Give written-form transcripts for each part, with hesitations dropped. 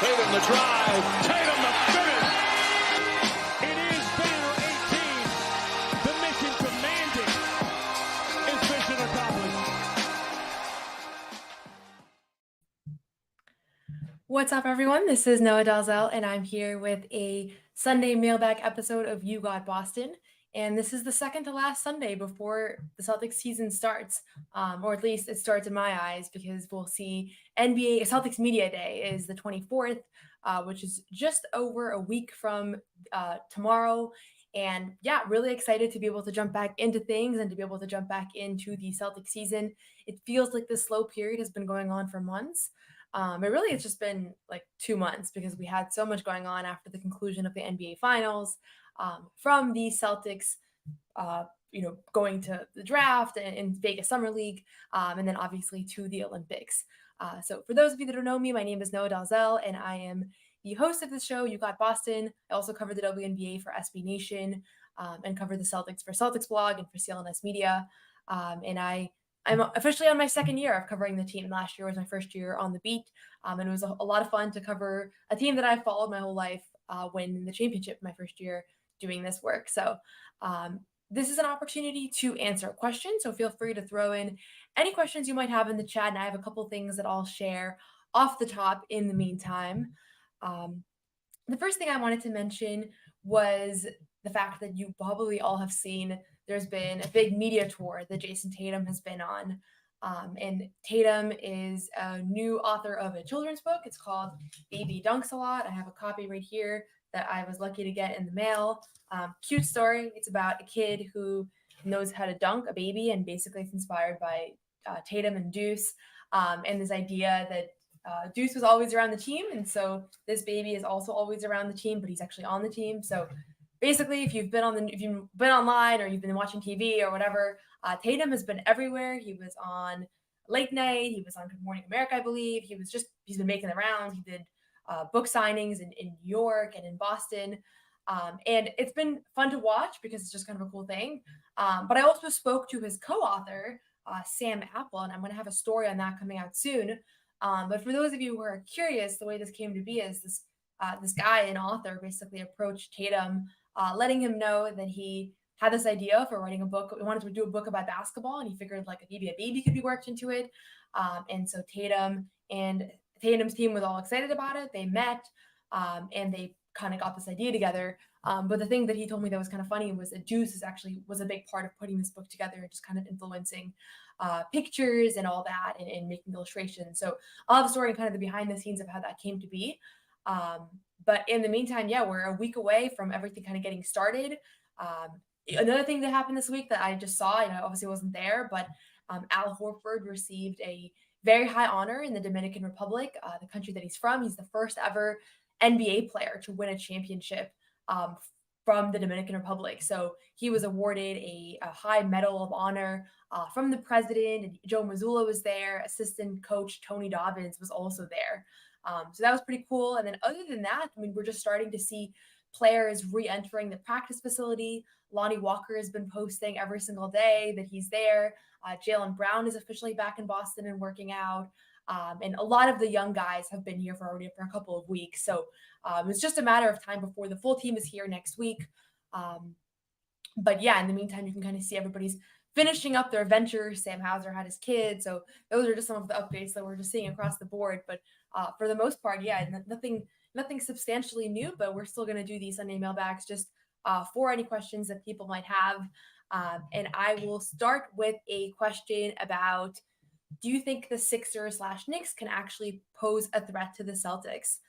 Tatum the drive. Tatum the finish. It is banner 18. The mission demanding is mission accomplished. What's up, everyone? This is Noa Dalzell, and I'm here with a Sunday Mailbag episode of You Got Boston. And this is the second to last Sunday before the Celtics season starts, or at least it starts in my eyes, because we'll see Celtics Media Day is the 24th, which is just over a week from tomorrow. And yeah, really excited to be able to jump back into things and to be able to jump back into the Celtics season. It feels like this slow period has been going on for months. But really, it's just been like 2 months because we had so much going on after the conclusion of the NBA Finals, from the Celtics, going to the draft and Vegas Summer League, and then obviously to the Olympics. So for those of you that don't know me, my name is Noa Dalzell, and I am the host of this show, You Got Boston. I also cover the WNBA for SB Nation, and cover the Celtics for Celtics blog and for CLNS Media. And I'm officially on my second year of covering the team. Last year was my first year on the beat, and it was a lot of fun to cover a team that I've followed my whole life, win the championship my first year doing this work. So this is an opportunity to answer questions, so feel free to throw in any questions you might have in the chat, and I have a couple things that I'll share off the top in the meantime. The first thing I wanted to mention was the fact that you probably all have seen there's been a big media tour that Jason Tatum has been on. And Tatum is a new author of a children's book. It's called Baby Dunks a Lot. I have a copy right here that I was lucky to get in the mail. Cute story. It's about a kid who knows how to dunk a baby, and basically it's inspired by Tatum and Deuce, and this idea that Deuce was always around the team, and so this baby is also always around the team, but he's actually on the team. So basically, if you've been online or you've been watching TV or whatever, Tatum has been everywhere. He was on Late Night. He was on Good Morning America, I believe. He's been making the rounds. He did book signings in New York and in Boston. And it's been fun to watch because it's just kind of a cool thing. But I also spoke to his co-author, Sam Apple, and I'm going to have a story on that coming out soon. But for those of you who are curious, the way this came to be is this guy, an author, basically approached Tatum, letting him know that he had this idea for writing a book. He wanted to do a book about basketball, and he figured like maybe a baby could be worked into it. And so Tatum and Tatum's team was all excited about it. They met, and they kind of got this idea together. But the thing that he told me that was kind of funny was that Deuce was a big part of putting this book together and just kind of influencing pictures and all that, and making illustrations. So I'll have a story and kind of the behind the scenes of how that came to be. But in the meantime, yeah, we're a week away from everything kind of getting started. Another thing that happened this week that I just saw, I obviously wasn't there, but Al Horford received a very high honor in the Dominican Republic, the country that he's from. He's the first ever NBA player to win a championship from the Dominican Republic. So he was awarded a high medal of honor from the president, and Joe Mazzulla was there. Assistant coach Tony Dobbins was also there. So that was pretty cool. And then other than that, I mean, we're just starting to see players re-entering the practice facility. Lonnie Walker has been posting every single day that he's there. Jaylen Brown is officially back in Boston and working out. And a lot of the young guys have been here for a couple of weeks. So it's just a matter of time before the full team is here next week. But yeah, in the meantime, you can kind of see everybody's finishing up their ventures. Sam Hauser had his kids. So those are just some of the updates that we're just seeing across the board. But for the most part, yeah, nothing substantially new, but we're still going to do these Sunday mailbags just for any questions that people might have. And I will start with a question about, do you think the Sixers/Knicks can actually pose a threat to the Celtics?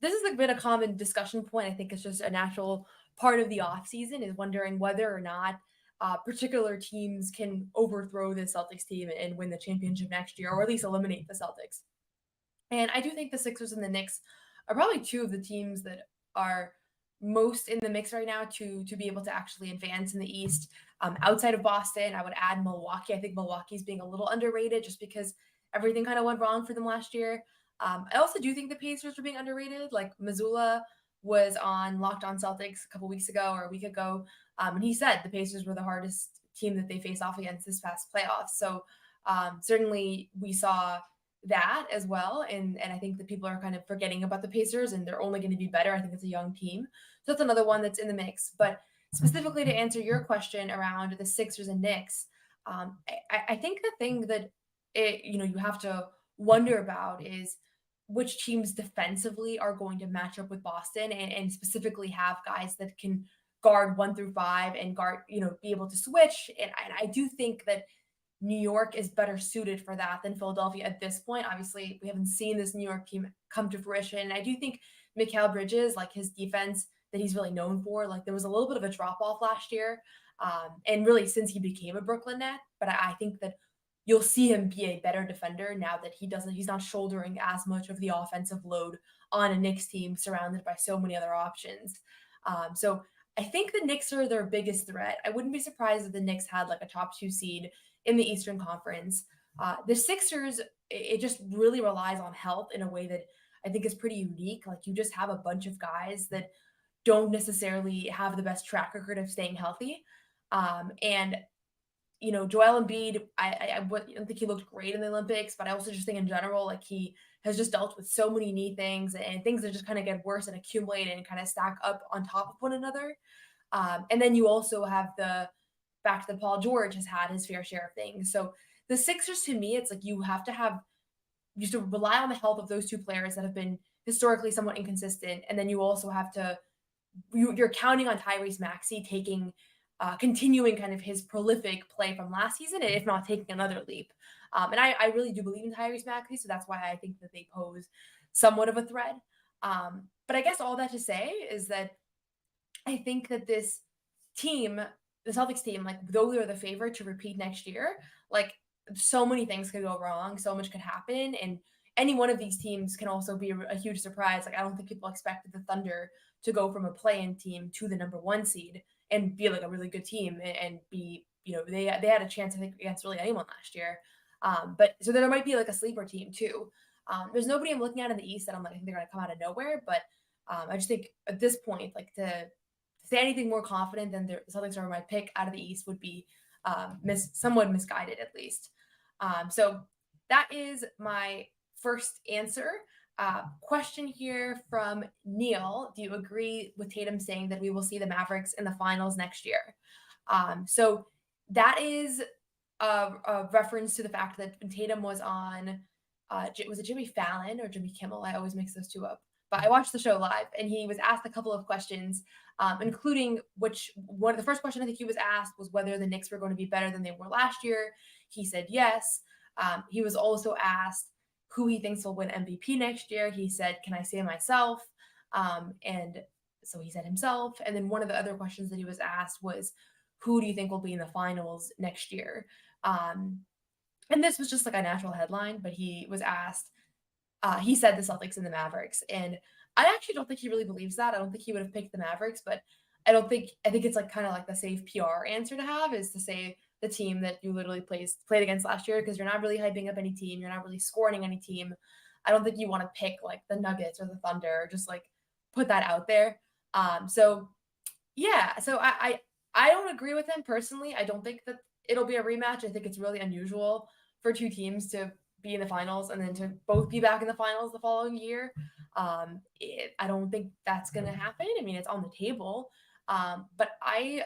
This has been a common discussion point. I think it's just a natural part of the offseason, is wondering whether or not particular teams can overthrow the Celtics team and win the championship next year, or at least eliminate the Celtics. And I do think the Sixers and the Knicks are probably two of the teams that are most in the mix right now to be able to actually advance in the East. Outside of Boston, I would add Milwaukee. I think Milwaukee's being a little underrated just because everything kind of went wrong for them last year. I also do think the Pacers are being underrated. Like Mazzulla was on Locked On Celtics a couple weeks ago or a week ago, and he said the Pacers were the hardest team that they faced off against this past playoffs. So certainly we saw that as well. And I think that people are kind of forgetting about the Pacers, and they're only going to be better. I think it's a young team. So that's another one that's in the mix. But specifically to answer your question around the Sixers and Knicks, I think the thing that you have to wonder about is which teams defensively are going to match up with Boston, and specifically have guys that can guard 1 through 5 and guard, be able to switch. And I do think that New York is better suited for that than Philadelphia at this point. Obviously, we haven't seen this New York team come to fruition. And I do think Mikal Bridges, like his defense that he's really known for, like there was a little bit of a drop off last year. And really since he became a Brooklyn Net. But I think that you'll see him be a better defender now that he's not shouldering as much of the offensive load on a Knicks team surrounded by so many other options. So I think the Knicks are their biggest threat. I wouldn't be surprised if the Knicks had like a top 2 seed in the Eastern Conference. The Sixers, it just really relies on health in a way that I think is pretty unique. Like you just have a bunch of guys that don't necessarily have the best track record of staying healthy. And Joel Embiid, I don't think he looked great in the Olympics, but I also just think in general, like he has just dealt with so many knee things and things that just kind of get worse and accumulate and kind of stack up on top of one another. And then you also have the fact that Paul George has had his fair share of things. So the Sixers, to me, it's like you have to rely on the health of those two players that have been historically somewhat inconsistent. And then you also have to, you're counting on Tyrese Maxey continuing kind of his prolific play from last season, if not taking another leap. And I really do believe in Tyrese Maxey, so that's why I think that they pose somewhat of a threat. But I guess all that to say is that I think that this team, the Celtics team, like though they're the favorite to repeat next year, like so many things could go wrong, so much could happen, and any one of these teams can also be a huge surprise. Like I don't think people expected the Thunder to go from a play-in team to the number 1 seed and be like a really good team and be, they had a chance I think against really anyone last year. But so there might be like a sleeper team too. There's nobody I'm looking at in the East that I'm like I think they're going to come out of nowhere, but I just think at this point, like to say anything more confident than the Celtics are my pick out of the East would be somewhat misguided at least. So that is my first answer. Question here from Neil. Do you agree with Tatum saying that we will see the Mavericks in the finals next year? So that is a reference to the fact that Tatum was on, was it Jimmy Fallon or Jimmy Kimmel? I always mix those two up. But I watched the show live, and he was asked a couple of questions, including one of the first question I think he was asked was whether the Knicks were going to be better than they were last year. He said yes. He was also asked who he thinks will win MVP next year. He said, "Can I say myself?" And so he said himself. And then one of the other questions that he was asked was, "Who do you think will be in the finals next year?" And this was just like a natural headline, but he was asked. He said the Celtics and the Mavericks, and I actually don't think he really believes that. I don't think he would have picked the Mavericks, but I think it's like kind of like the safe PR answer to have is to say the team that you literally played against last year, because you're not really hyping up any team, you're not really scoring any team. I don't think you want to pick like the Nuggets or the Thunder, or just like put that out there. So yeah, so I don't agree with him personally. I don't think that it'll be a rematch. I think it's really unusual for two teams to be in the finals and then to both be back in the finals the following year. I don't think that's going to happen. I mean, it's on the table, but I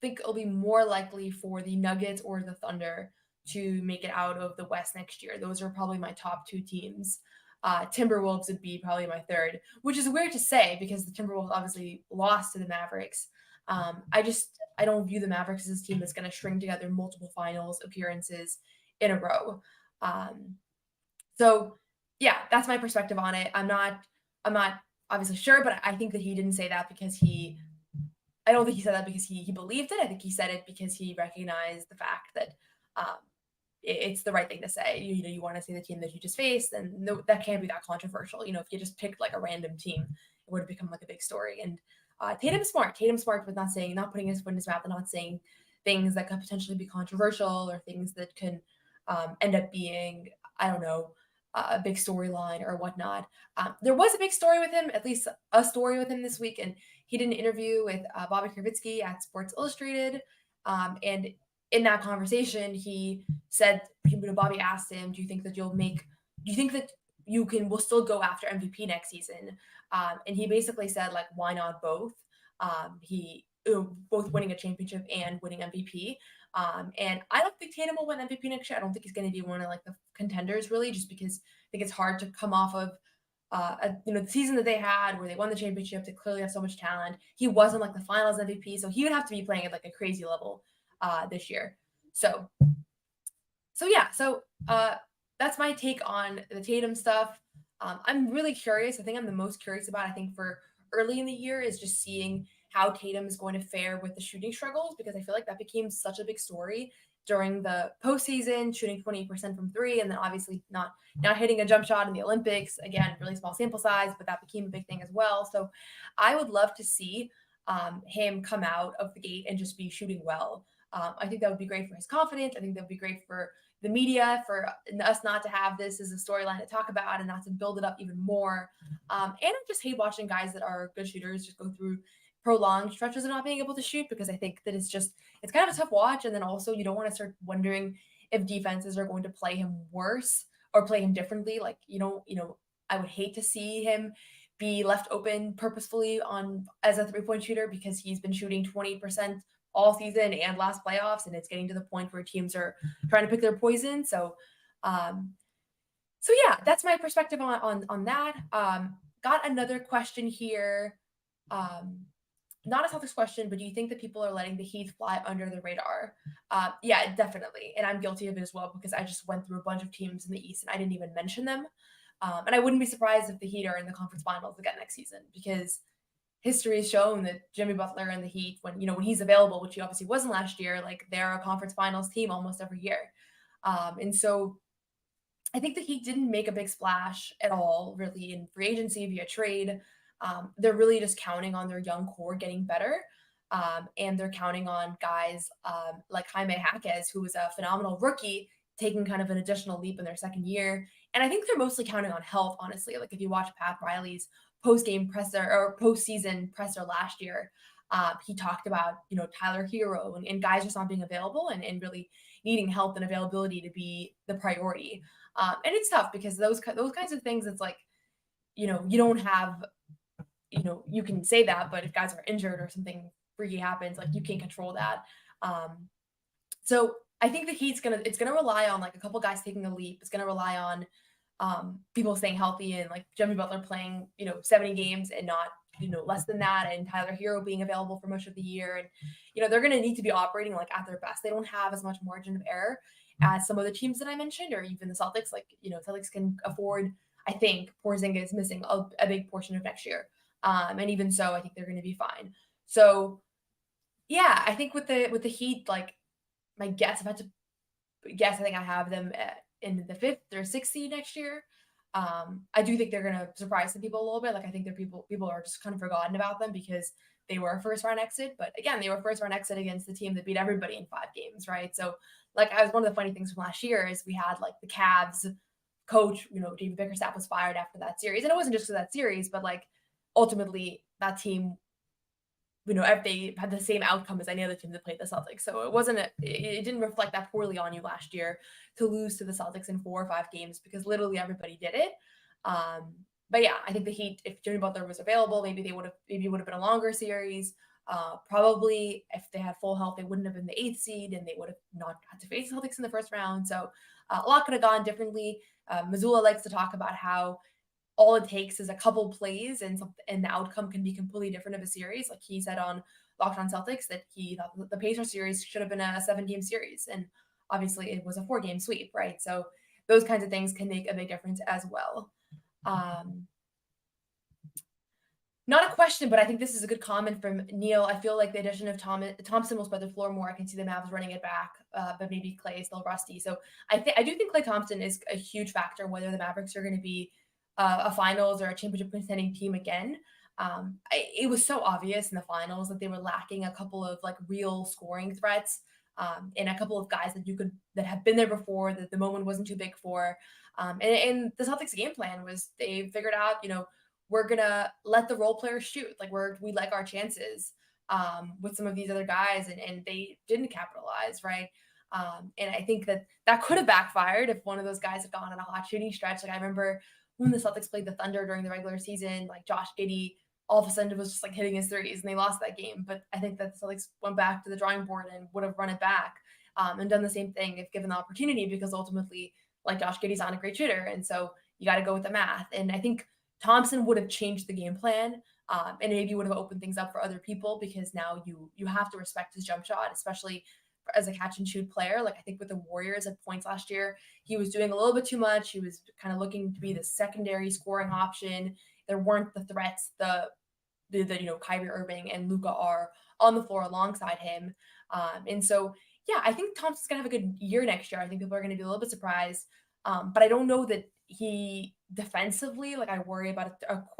think it'll be more likely for the Nuggets or the Thunder to make it out of the West next year. Those are probably my top 2 teams. Timberwolves would be probably my third, which is weird to say because the Timberwolves obviously lost to the Mavericks. I don't view the Mavericks as a team that's going to string together multiple finals appearances in a row. So yeah, that's my perspective on it. I'm not obviously sure, but I think that he didn't say that because I don't think he said that because he believed it. I think he said it because he recognized the fact that it's the right thing to say. You want to say the team that you just faced, and no, that can't be that controversial. If you just picked like a random team, it would have become like a big story. And Tatum's smart. Tatum's smart with not putting his foot in his mouth and not saying things that could potentially be controversial or things that can end up being, I don't know, a big storyline or whatnot. There was a big story with him, at least a story with him this week, and he did an interview with Bobby Kravitsky at Sports Illustrated. And in that conversation, he said, Bobby asked him, "Do you think that you'll make do you think that will still go after MVP next season? And he basically said, like, why not both? Both winning a championship and winning MVP. And I don't think Tatum will win MVP next year. I don't think he's going to be one of like the contenders really, just because I think it's hard to come off of the season that they had where they won the championship. They clearly have so much talent. He wasn't like the finals MVP, so he would have to be playing at like a crazy level this year. So yeah, that's my take on the Tatum stuff. I'm really curious. I think I'm the most curious about, I think, for early in the year is just seeing how Tatum is going to fare with the shooting struggles, because I feel like that became such a big story during the postseason, shooting 20% from three, and then obviously not hitting a jump shot in the Olympics. Again, really small sample size, but that became a big thing as well. So I would love to see him come out of the gate and just be shooting well. I think that would be great for his confidence. I think that would be great for the media, for us not to have this as a storyline to talk about and not to build it up even more. And I just hate watching guys that are good shooters just go through prolonged stretches of not being able to shoot, because I think that it's kind of a tough watch. And then also you don't want to start wondering if defenses are going to play him worse or play him differently. Like, I would hate to see him be left open purposefully as a 3-point shooter, because he's been shooting 20% all season and last playoffs, and it's getting to the point where teams are trying to pick their poison. So yeah, that's my perspective on that. Got another question here. Not a Celtics question, but do you think that people are letting the Heat fly under the radar? Yeah, definitely. And I'm guilty of it as well, because I just went through a bunch of teams in the East and I didn't even mention them. And I wouldn't be surprised if the Heat are in the conference finals again next season, because history has shown that Jimmy Butler and the Heat, when he's available, which he obviously wasn't last year, like they're a conference finals team almost every year. And so I think the Heat didn't make a big splash at all, really, in free agency via trade. They're really just counting on their young core getting better. And they're counting on guys like Jaime Jaquez, who was a phenomenal rookie, taking kind of an additional leap in their second year. And I think they're mostly counting on health, honestly. Like if you watch Pat Riley's post-game presser or postseason presser last year, he talked about, Tyler Hero and guys just not being available and really needing health and availability to be the priority. And it's tough because those kinds of things, it's like, you don't have, you can say that, but if guys are injured or something freaky happens, like you can't control that. So I think the Heat's it's gonna rely on like a couple guys taking a leap. It's gonna rely on people staying healthy and like Jimmy Butler playing, 70 games and not, less than that, and Tyler Hero being available for much of the year. And, they're going to need to be operating like at their best. They don't have as much margin of error as some of the teams that I mentioned, or even the Celtics. Like, Celtics can afford, I think, Porzingis missing a big portion of next year. And even so, I think they're going to be fine. So yeah, I think with the Heat, like my guess, if I had to guess, I think I have them in the 5th or 6th seed next year. I do think they're going to surprise some people a little bit. Like I think people are just kind of forgotten about them because they were a first round exit. But again, they were first round exit against the team that beat everybody in 5 games, right? So like one of the funny things from last year is we had like the Cavs coach, David Bickerstaff was fired after that series. And it wasn't just for that series, but like ultimately that team, if they had the same outcome as any other team that played the Celtics. So it didn't reflect that poorly on you last year to lose to the Celtics in 4 or 5 games, because literally everybody did it. But yeah, I think the Heat, if Jimmy Butler was available, maybe it would have been a longer series. Probably if they had full health, they wouldn't have been the 8th seed and they would have not had to face the Celtics in the first round. So a lot could have gone differently. Mazzulla likes to talk about how all it takes is a couple plays and the outcome can be completely different of a series. Like he said on Locked On Celtics that he thought the Pacers series should have been a 7-game series. And obviously it was a 4-game sweep, right? So those kinds of things can make a big difference as well. Not a question, but I think this is a good comment from Neil. I feel like the addition of Thompson will spread the floor more. I can see the Mavs running it back, but maybe Klay is still rusty. So I do think Klay Thompson is a huge factor, whether the Mavericks are going to be a finals or a championship contending team again. It was so obvious in the finals that they were lacking a couple of like real scoring threats, and a couple of guys that have been there before, that the moment wasn't too big for. And the Celtics game plan was they figured out, we're gonna let the role players shoot. Like we like our chances with some of these other guys, and they didn't capitalize, right? And I think that could have backfired if one of those guys had gone on a hot shooting stretch. Like I remember when the Celtics played the Thunder during the regular season, like Josh Giddey all of a sudden was just like hitting his threes and they lost that game. But I think that the Celtics went back to the drawing board and would have run it back and done the same thing if given the opportunity, because ultimately, like Josh Giddey's not a great shooter. And so you got to go with the math. And I think Thompson would have changed the game plan and maybe would have opened things up for other people, because now you have to respect his jump shot, especially as a catch and shoot player. Like I think with the Warriors at points last year, he was doing a little bit too much. He was kind of looking to be the secondary scoring option. There weren't the threats the Kyrie Irving and Luka are on the floor alongside him. And so, yeah, I think Thompson's going to have a good year next year. I think people are going to be a little bit surprised. But I don't know that he defensively, like I worry about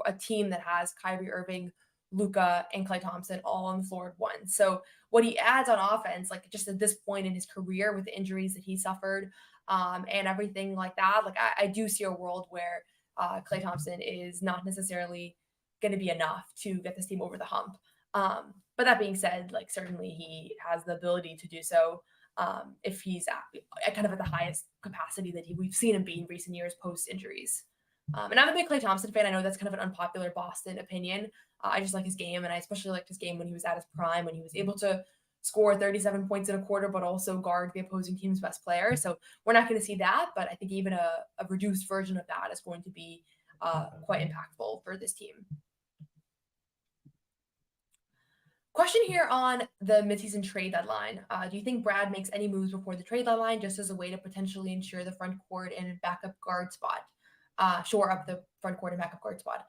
a team that has Kyrie Irving, Luka, and Klay Thompson all on the floor at once. So what he adds on offense, like just at this point in his career with the injuries that he suffered and everything like that, like I do see a world where Klay Thompson is not necessarily going to be enough to get this team over the hump. But that being said, like certainly he has the ability to do so if he's at kind of at the highest capacity that we've seen him be in recent years post injuries. And I'm a big Klay Thompson fan. I know that's kind of an unpopular Boston opinion. I just like his game, and I especially liked his game when he was at his prime, when he was able to score 37 points in a quarter, but also guard the opposing team's best player. So we're not going to see that, but I think even a reduced version of that is going to be quite impactful for this team. Question here on the midseason trade deadline. Do you think Brad makes any moves before the trade deadline just as a way to potentially ensure the front court and backup guard spot? Shore up the front court and backup guard spot.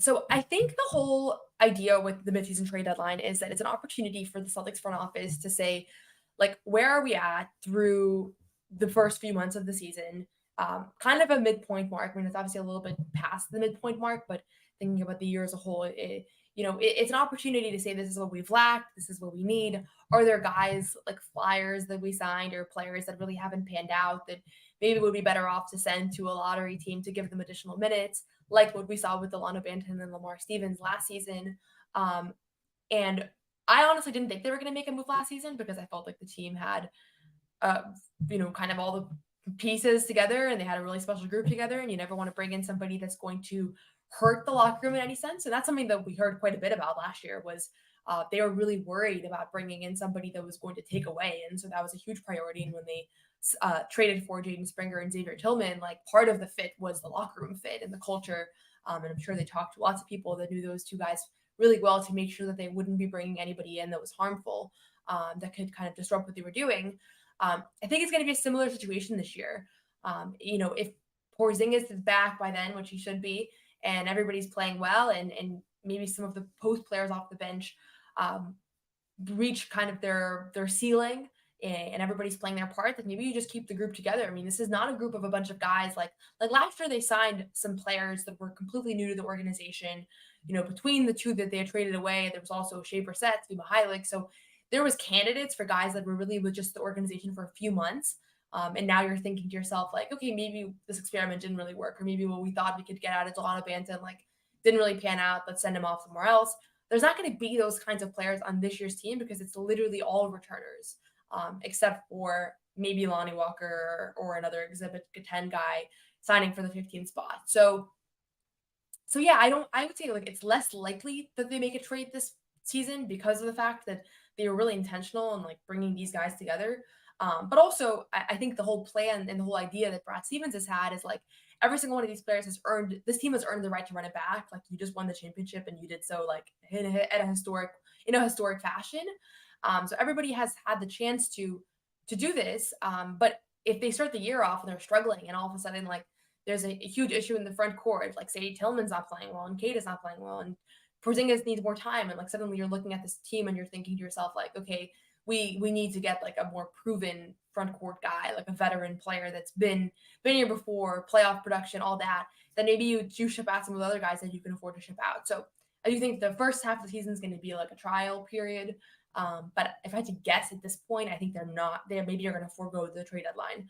So I think the whole idea with the midseason trade deadline is that it's an opportunity for the Celtics front office to say, like, where are we at through the first few months of the season? Kind of a midpoint mark. I mean, it's obviously a little bit past the midpoint mark, but thinking about the year as a whole, it's an opportunity to say, this is what we've lacked. This is what we need. Are there guys like flyers that we signed or players that really haven't panned out that maybe would be better off to send to a lottery team to give them additional minutes, like what we saw with Delano Banton and Lamar Stevens last season? And I honestly didn't think they were going to make a move last season because I felt like the team had, kind of all the pieces together and they had a really special group together, and you never want to bring in somebody that's going to hurt the locker room in any sense. And that's something that we heard quite a bit about last year was they were really worried about bringing in somebody that was going to take away. And so that was a huge priority. And when they traded for Jaden Springer and Xavier Tillman, like part of the fit was the locker room fit and the culture. And I'm sure they talked to lots of people that knew those two guys really well to make sure that they wouldn't be bringing anybody in that was harmful, that could kind of disrupt what they were doing. I think it's going to be a similar situation this year. If Porzingis is back by then, which he should be, and everybody's playing well, and maybe some of the post players off the bench reach kind of their ceiling, and everybody's playing their part, then maybe you just keep the group together. I mean, this is not a group of a bunch of guys like last year they signed some players that were completely new to the organization. Between the two that they had traded away, there was also Shea Brissett, Steve Mihalik. So there was candidates for guys that were really with just the organization for a few months. And now you're thinking to yourself, like, okay, maybe this experiment didn't really work, or maybe what we thought we could get out of Delano Banton, like, didn't really pan out. Let's send him off somewhere else. There's not going to be those kinds of players on this year's team because it's literally all returners, except for maybe Lonnie Walker or another Exhibit 10 guy signing for the 15th spot. So yeah, I would say like it's less likely that they make a trade this season because of the fact that they were really intentional in like bringing these guys together. But also, I think the whole plan and the whole idea that Brad Stevens has had is like every single one of these players this team has earned the right to run it back. Like you just won the championship and you did so like in a historic fashion. So everybody has had the chance to do this. But if they start the year off and they're struggling and all of a sudden like there's a huge issue in the front court, like say Tillman's not playing well and Queta's not playing well and Porzingis needs more time, and like suddenly you're looking at this team and you're thinking to yourself like, okay, we need to get like a more proven front court guy, like a veteran player that's been here before, playoff production, all that. Then maybe you ship out some of the other guys that you can afford to ship out. So I do think the first half of the season is going to be like a trial period. But if I had to guess at this point, I think they're not. Maybe you're going to forego the trade deadline.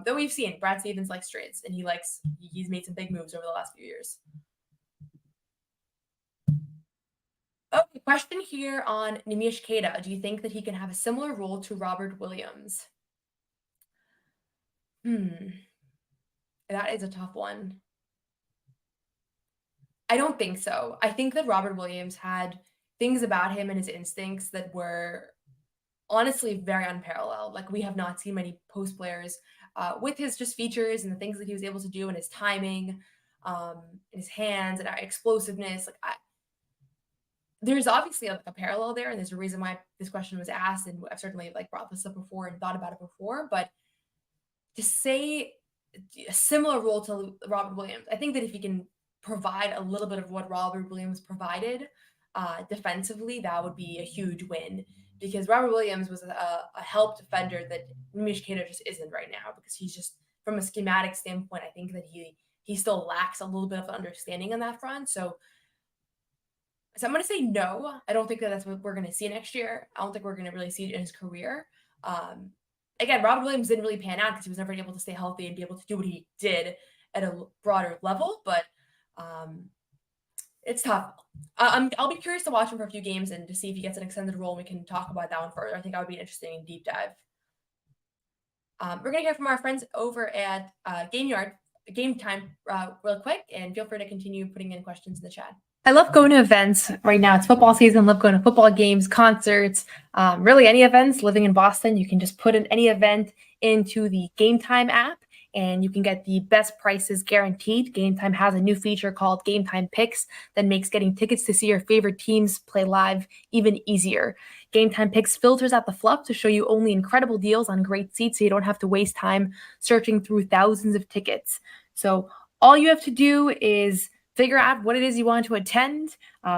Though we've seen Brad Stevens likes trades, and he's made some big moves over the last few years. Okay, question here on Nimish Queta. Do you think that he can have a similar role to Robert Williams? That is a tough one. I don't think so. I think that Robert Williams had things about him and his instincts that were honestly very unparalleled. Like, we have not seen many post players with his just features and the things that he was able to do and his timing, his hands and explosiveness. There's obviously a parallel there, and there's a reason why this question was asked, and I've certainly brought this up before and thought about it before. But to say a similar role to Robert Williams, I think that if he can provide a little bit of what Robert Williams provided defensively, that would be a huge win. Because Robert Williams was a help defender that Nimish Queta just isn't right now, because he's just, from a schematic standpoint, I think that he still lacks a little bit of understanding on that front. So I'm going to say no. I don't think that that's what we're going to see next year. I don't think we're going to really see it in his career. Again, Robert Williams didn't really pan out because he was never able to stay healthy and be able to do what he did at a broader level. But it's tough. I'll be curious to watch him for a few games and to see if he gets an extended role, and we can talk about that one further. I think that would be an interesting deep dive. We're going to hear from our friends over at Game Time real quick, and feel free to continue putting in questions in the chat. I love going to events right now. It's football season. Love going to football games, concerts, really any events. Living in Boston, you can just put in any event into the Game Time app, and you can get the best prices guaranteed. Game Time has a new feature called Game Time Picks that makes getting tickets to see your favorite teams play live even easier. Game Time Picks filters out the fluff to show you only incredible deals on great seats, so you don't have to waste time searching through thousands of tickets. So all you have to do is figure out what it is you want to attend.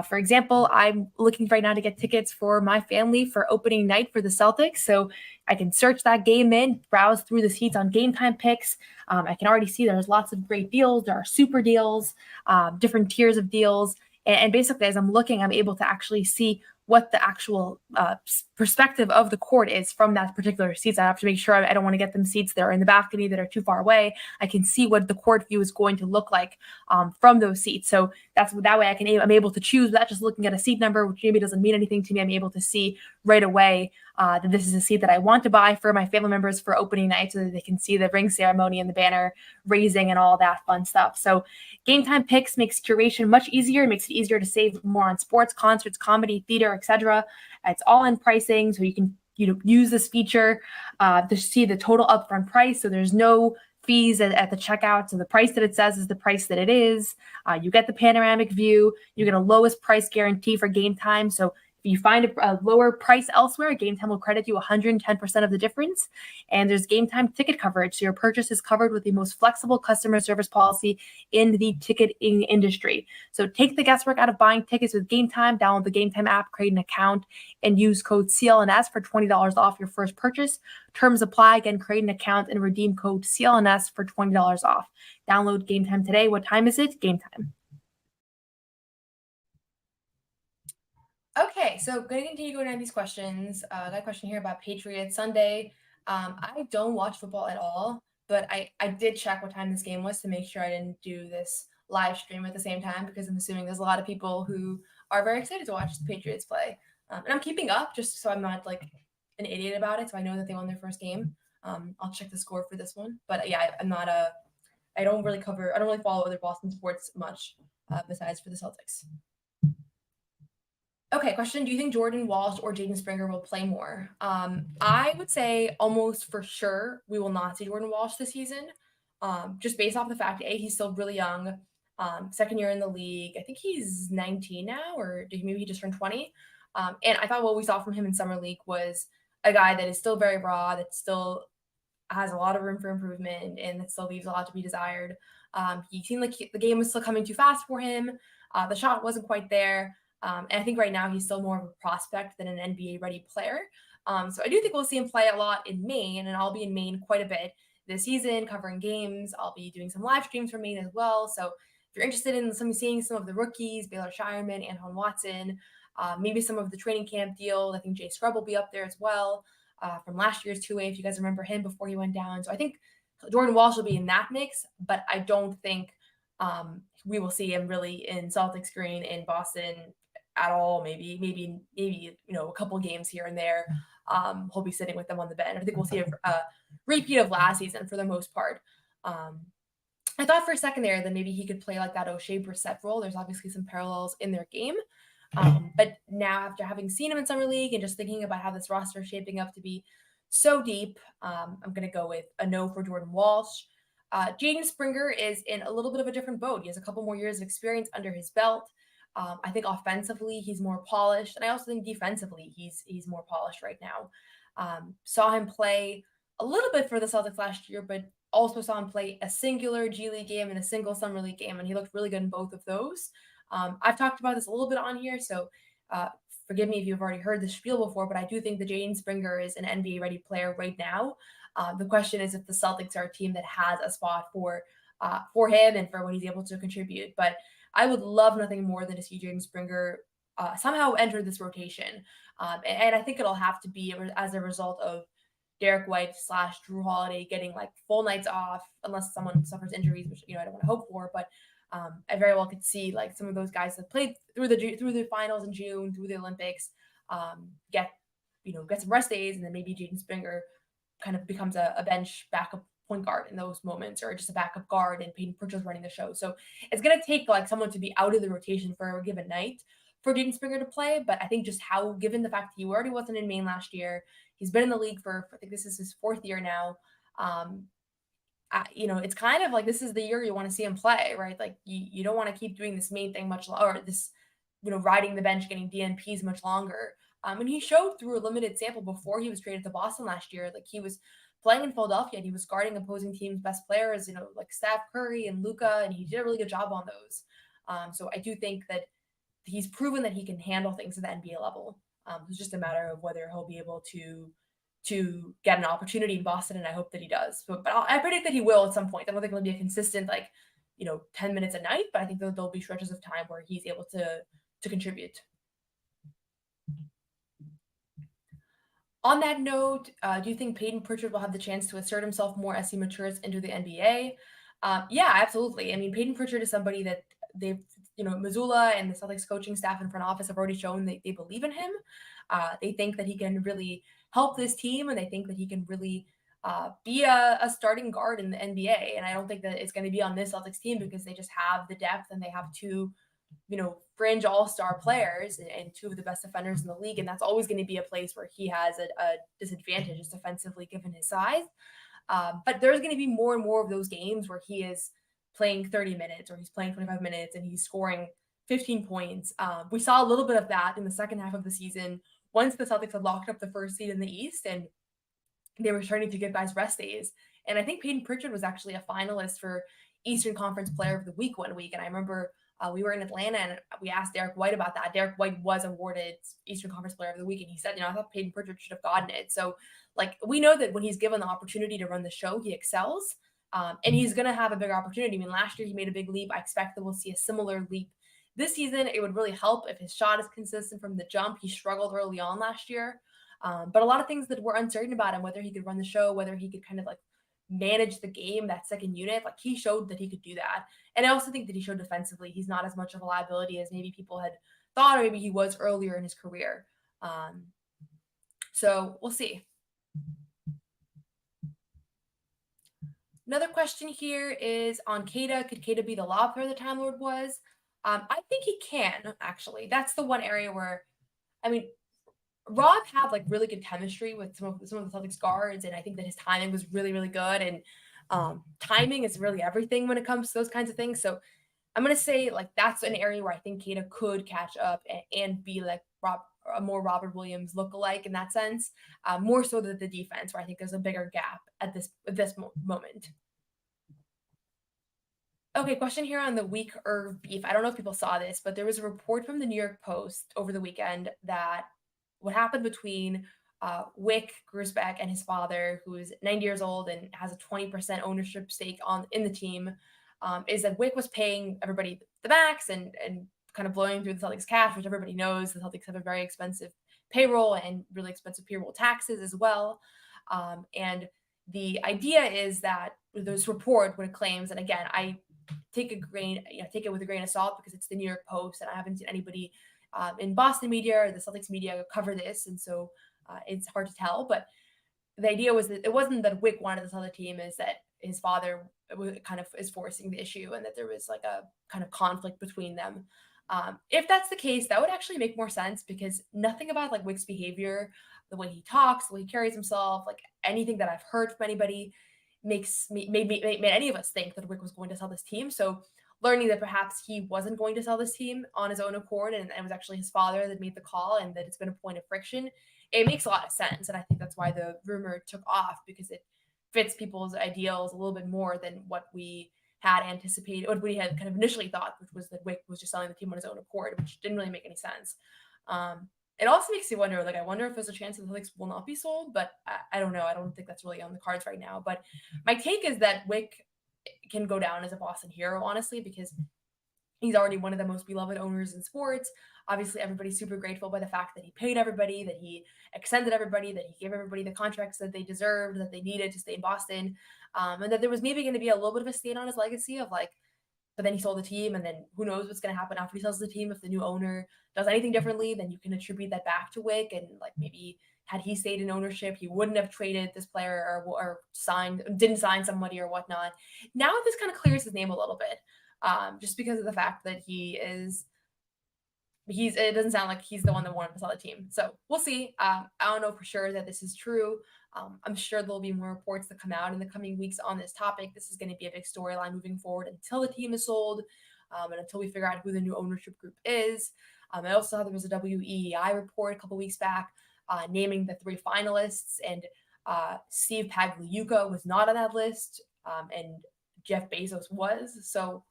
For example, I'm looking right now to get tickets for my family for opening night for the Celtics. So I can search that game in, browse through the seats on Game Time Picks. I can already see there's lots of great deals. There are super deals, different tiers of deals. And basically, as I'm looking, I'm able to actually see what the actual perspective of the court is from that particular seats. I have to make sure I don't want to get them seats that are in the balcony that are too far away. I can see what the court view is going to look like from those seats. So that way I'm able to choose without just looking at a seat number, which maybe doesn't mean anything to me. I'm able to see right away that this is a seat that I want to buy for my family members for opening night, so that they can see the ring ceremony and the banner raising and all that fun stuff. So Game Time Picks makes curation much easier. It makes it easier to save more on sports, concerts, comedy, theater, etc. It's all in pricing, so you can use this feature to see the total upfront price. So there's no fees at the checkout. So the price that it says is the price that it is. You get the panoramic view. You get a lowest price guarantee for Game Time. So if you find a lower price elsewhere, Game Time will credit you 110% of the difference. And there's Game Time ticket coverage. So your purchase is covered with the most flexible customer service policy in the ticketing industry. So take the guesswork out of buying tickets with Game Time. Download the Game Time app, create an account, and use code CLNS for $20 off your first purchase. Terms apply. Again, create an account and redeem code CLNS for $20 off. Download Game Time today. What time is it? Game Time. Okay, so going to continue going on these questions. I got a question here about Patriots Sunday. I don't watch football at all, but I did check what time this game was to make sure I didn't do this live stream at the same time, because I'm assuming there's a lot of people who are very excited to watch the Patriots play. And I'm keeping up just so I'm not like an idiot about it, so I know that they won their first game. I'll check the score for this one. But yeah, I don't really follow other Boston sports much besides for the Celtics. Okay, question. Do you think Jordan Walsh or Jaden Springer will play more? I would say almost for sure we will not see Jordan Walsh this season, just based off the fact, he's still really young, second year in the league. I think he's 19 now, or maybe he just turned 20. And I thought what we saw from him in Summer League was a guy that is still very raw, that still has a lot of room for improvement, and that still leaves a lot to be desired. He seemed like the game was still coming too fast for him. The shot wasn't quite there. And I think right now he's still more of a prospect than an NBA-ready player. So I do think we'll see him play a lot in Maine, and I'll be in Maine quite a bit this season, covering games. I'll be doing some live streams from Maine as well. So if you're interested in seeing some of the rookies, Baylor Shireman, Anton Watson, maybe some of the training camp deal, I think Jay Scrub will be up there as well from last year's 2A, if you guys remember him before he went down. So I think Jordan Walsh will be in that mix, but I don't think we will see him really in Celtics green in Boston at all. Maybe a couple games here and there. He'll be sitting with them on the bench. I think we'll see a repeat of last season for the most part. I thought for a second there that maybe he could play like that O'Shea Brissett role. There's obviously some parallels in their game. But now, after having seen him in Summer League and just thinking about how this roster is shaping up to be so deep, I'm going to go with a no for Jordan Walsh. Jaden Springer is in a little bit of a different boat. He has a couple more years of experience under his belt. I think offensively he's more polished, and I also think defensively he's more polished right now. Saw him play a little bit for the Celtics last year, but also saw him play a singular G League game and a single Summer League game, and he looked really good in both of those. I've talked about this a little bit on here, so forgive me if you've already heard this spiel before, but I do think that Jaden Springer is an NBA-ready player right now. The question is if the Celtics are a team that has a spot for him and for what he's able to contribute. But I would love nothing more than to see Jaden Springer somehow enter this rotation. And I think it'll have to be as a result of Derek White / Drew Holiday getting like full nights off, unless someone suffers injuries, which I don't want to hope for. But I very well could see like some of those guys that played through the finals in June, through the Olympics, get some rest days, and then maybe Jaden Springer kind of becomes a bench backup point guard in those moments, or just a backup guard, and Peyton Pritchard's running the show. So it's going to take like someone to be out of the rotation for a given night for Jaden Springer to play. But I think just given the fact that he already wasn't in Maine last year, he's been in the league for I think this is his 4th year now. It's kind of like this is the year you want to see him play, right? Like you don't want to keep doing this main thing much longer, or this, riding the bench, getting DNPs much longer. And he showed through a limited sample before he was traded to Boston last year, like he was playing in Philadelphia and he was guarding opposing teams' best players, like Steph Curry and Luka, and he did a really good job on those. So I do think that he's proven that he can handle things at the NBA level. It's just a matter of whether he'll be able to get an opportunity in Boston, and I hope that he does. But I predict that he will at some point. I don't think it'll be a consistent 10 minutes a night, but I think there'll be stretches of time where he's able to contribute. On that note, do you think Peyton Pritchard will have the chance to assert himself more as he matures into the NBA? Yeah, absolutely. I mean, Peyton Pritchard is somebody that they've, Mazzulla and the Celtics coaching staff and front office have already shown that they believe in him. They think that he can really help this team, and they think that he can really be a starting guard in the NBA. And I don't think that it's going to be on this Celtics team because they just have the depth, and they have two fringe all-star players and two of the best defenders in the league. And that's always going to be a place where he has a disadvantage just defensively given his size. But there's going to be more and more of those games where he is playing 30 minutes or he's playing 25 minutes and he's scoring 15 points. We saw a little bit of that in the second half of the season once the Celtics had locked up the first seed in the East and they were starting to give guys rest days. And I think Peyton Pritchard was actually a finalist for Eastern Conference Player of the Week one week. And I remember we were in Atlanta and we asked Derek White about that. Derek White was awarded Eastern Conference Player of the Week. And he said, I thought Peyton Pritchard should have gotten it. So we know that when he's given the opportunity to run the show, he excels. And he's going to have a bigger opportunity. I mean, last year he made a big leap. I expect that we'll see a similar leap this season. It would really help if his shot is consistent from the jump. He struggled early on last year. But a lot of things that were uncertain about him, whether he could run the show, whether he could kind of manage the game, that second unit, he showed that he could do that. And I also think that he showed defensively he's not as much of a liability as maybe people had thought, or maybe he was earlier in his career. So we'll see. Another question here is on Queta. Could Queta be the lob player the Time Lord was? I think he can, actually. That's the one area where, Rob had really good chemistry with some of the Celtics guards, and I think that his timing was really, really good. And timing is really everything when it comes to those kinds of things. So I'm going to say that's an area where I think Queta could catch up and be a more Robert Williams lookalike in that sense, more so than the defense, where I think there's a bigger gap at this moment. Okay, question here on the weak Irv beef. I don't know if people saw this, but there was a report from the New York Post over the weekend that what happened between Wyc Grousbeck and his father, who is 90 years old and has a 20% ownership stake in the team, is that Wyc was paying everybody the max and kind of blowing through the Celtics cash, which everybody knows the Celtics have a very expensive payroll and really expensive payroll taxes as well. And the idea is that this report, what it claims, and again, I take it with a grain of salt because it's the New York Post and I haven't seen anybody in Boston media or the Celtics media cover this, and so it's hard to tell. But the idea was that it wasn't that Wick wanted to sell the team, is that his father kind of is forcing the issue, and that there was like a kind of conflict between them. If that's the case, that would actually make more sense, because nothing about like Wick's behavior, the way he talks, the way he carries himself, like anything that I've heard from anybody made any of us think that Wick was going to sell this team. So learning that perhaps he wasn't going to sell this team on his own accord, and it was actually his father that made the call, and that it's been a point of friction, it makes a lot of sense. And I think that's why the rumor took off, because it fits people's ideals a little bit more than what we had anticipated, what we had kind of initially thought, which was that Wick was just selling the team on his own accord, which didn't really make any sense. It also makes you wonder, like, I wonder if there's a chance that the Celtics will not be sold, but I don't know. I don't think that's really on the cards right now. But my take is that Wick can go down as a Boston hero, honestly, because he's already one of the most beloved owners in sports. Obviously, everybody's super grateful by the fact that he paid everybody, that he extended everybody, that he gave everybody the contracts that they deserved, that they needed to stay in Boston, and that there was maybe going to be a little bit of a stain on his legacy of like, but then he sold the team, and then who knows what's going to happen after he sells the team. If the new owner does anything differently, then you can attribute that back to Wick, and like maybe had he stayed in ownership, he wouldn't have traded this player or didn't sign somebody or whatnot. Now this kind of clears his name a little bit, just because of the fact that it doesn't sound like he's the one that wanted to sell the team. So we'll see. I don't know for sure that this is true. I'm sure there'll be more reports that come out in the coming weeks on this topic. This is going to be a big storyline moving forward until the team is sold, and until we figure out who the new ownership group is. I also saw there was a WEEI report a couple weeks back naming the 3 finalists, and Steve Pagliuca was not on that list, and Jeff Bezos was. So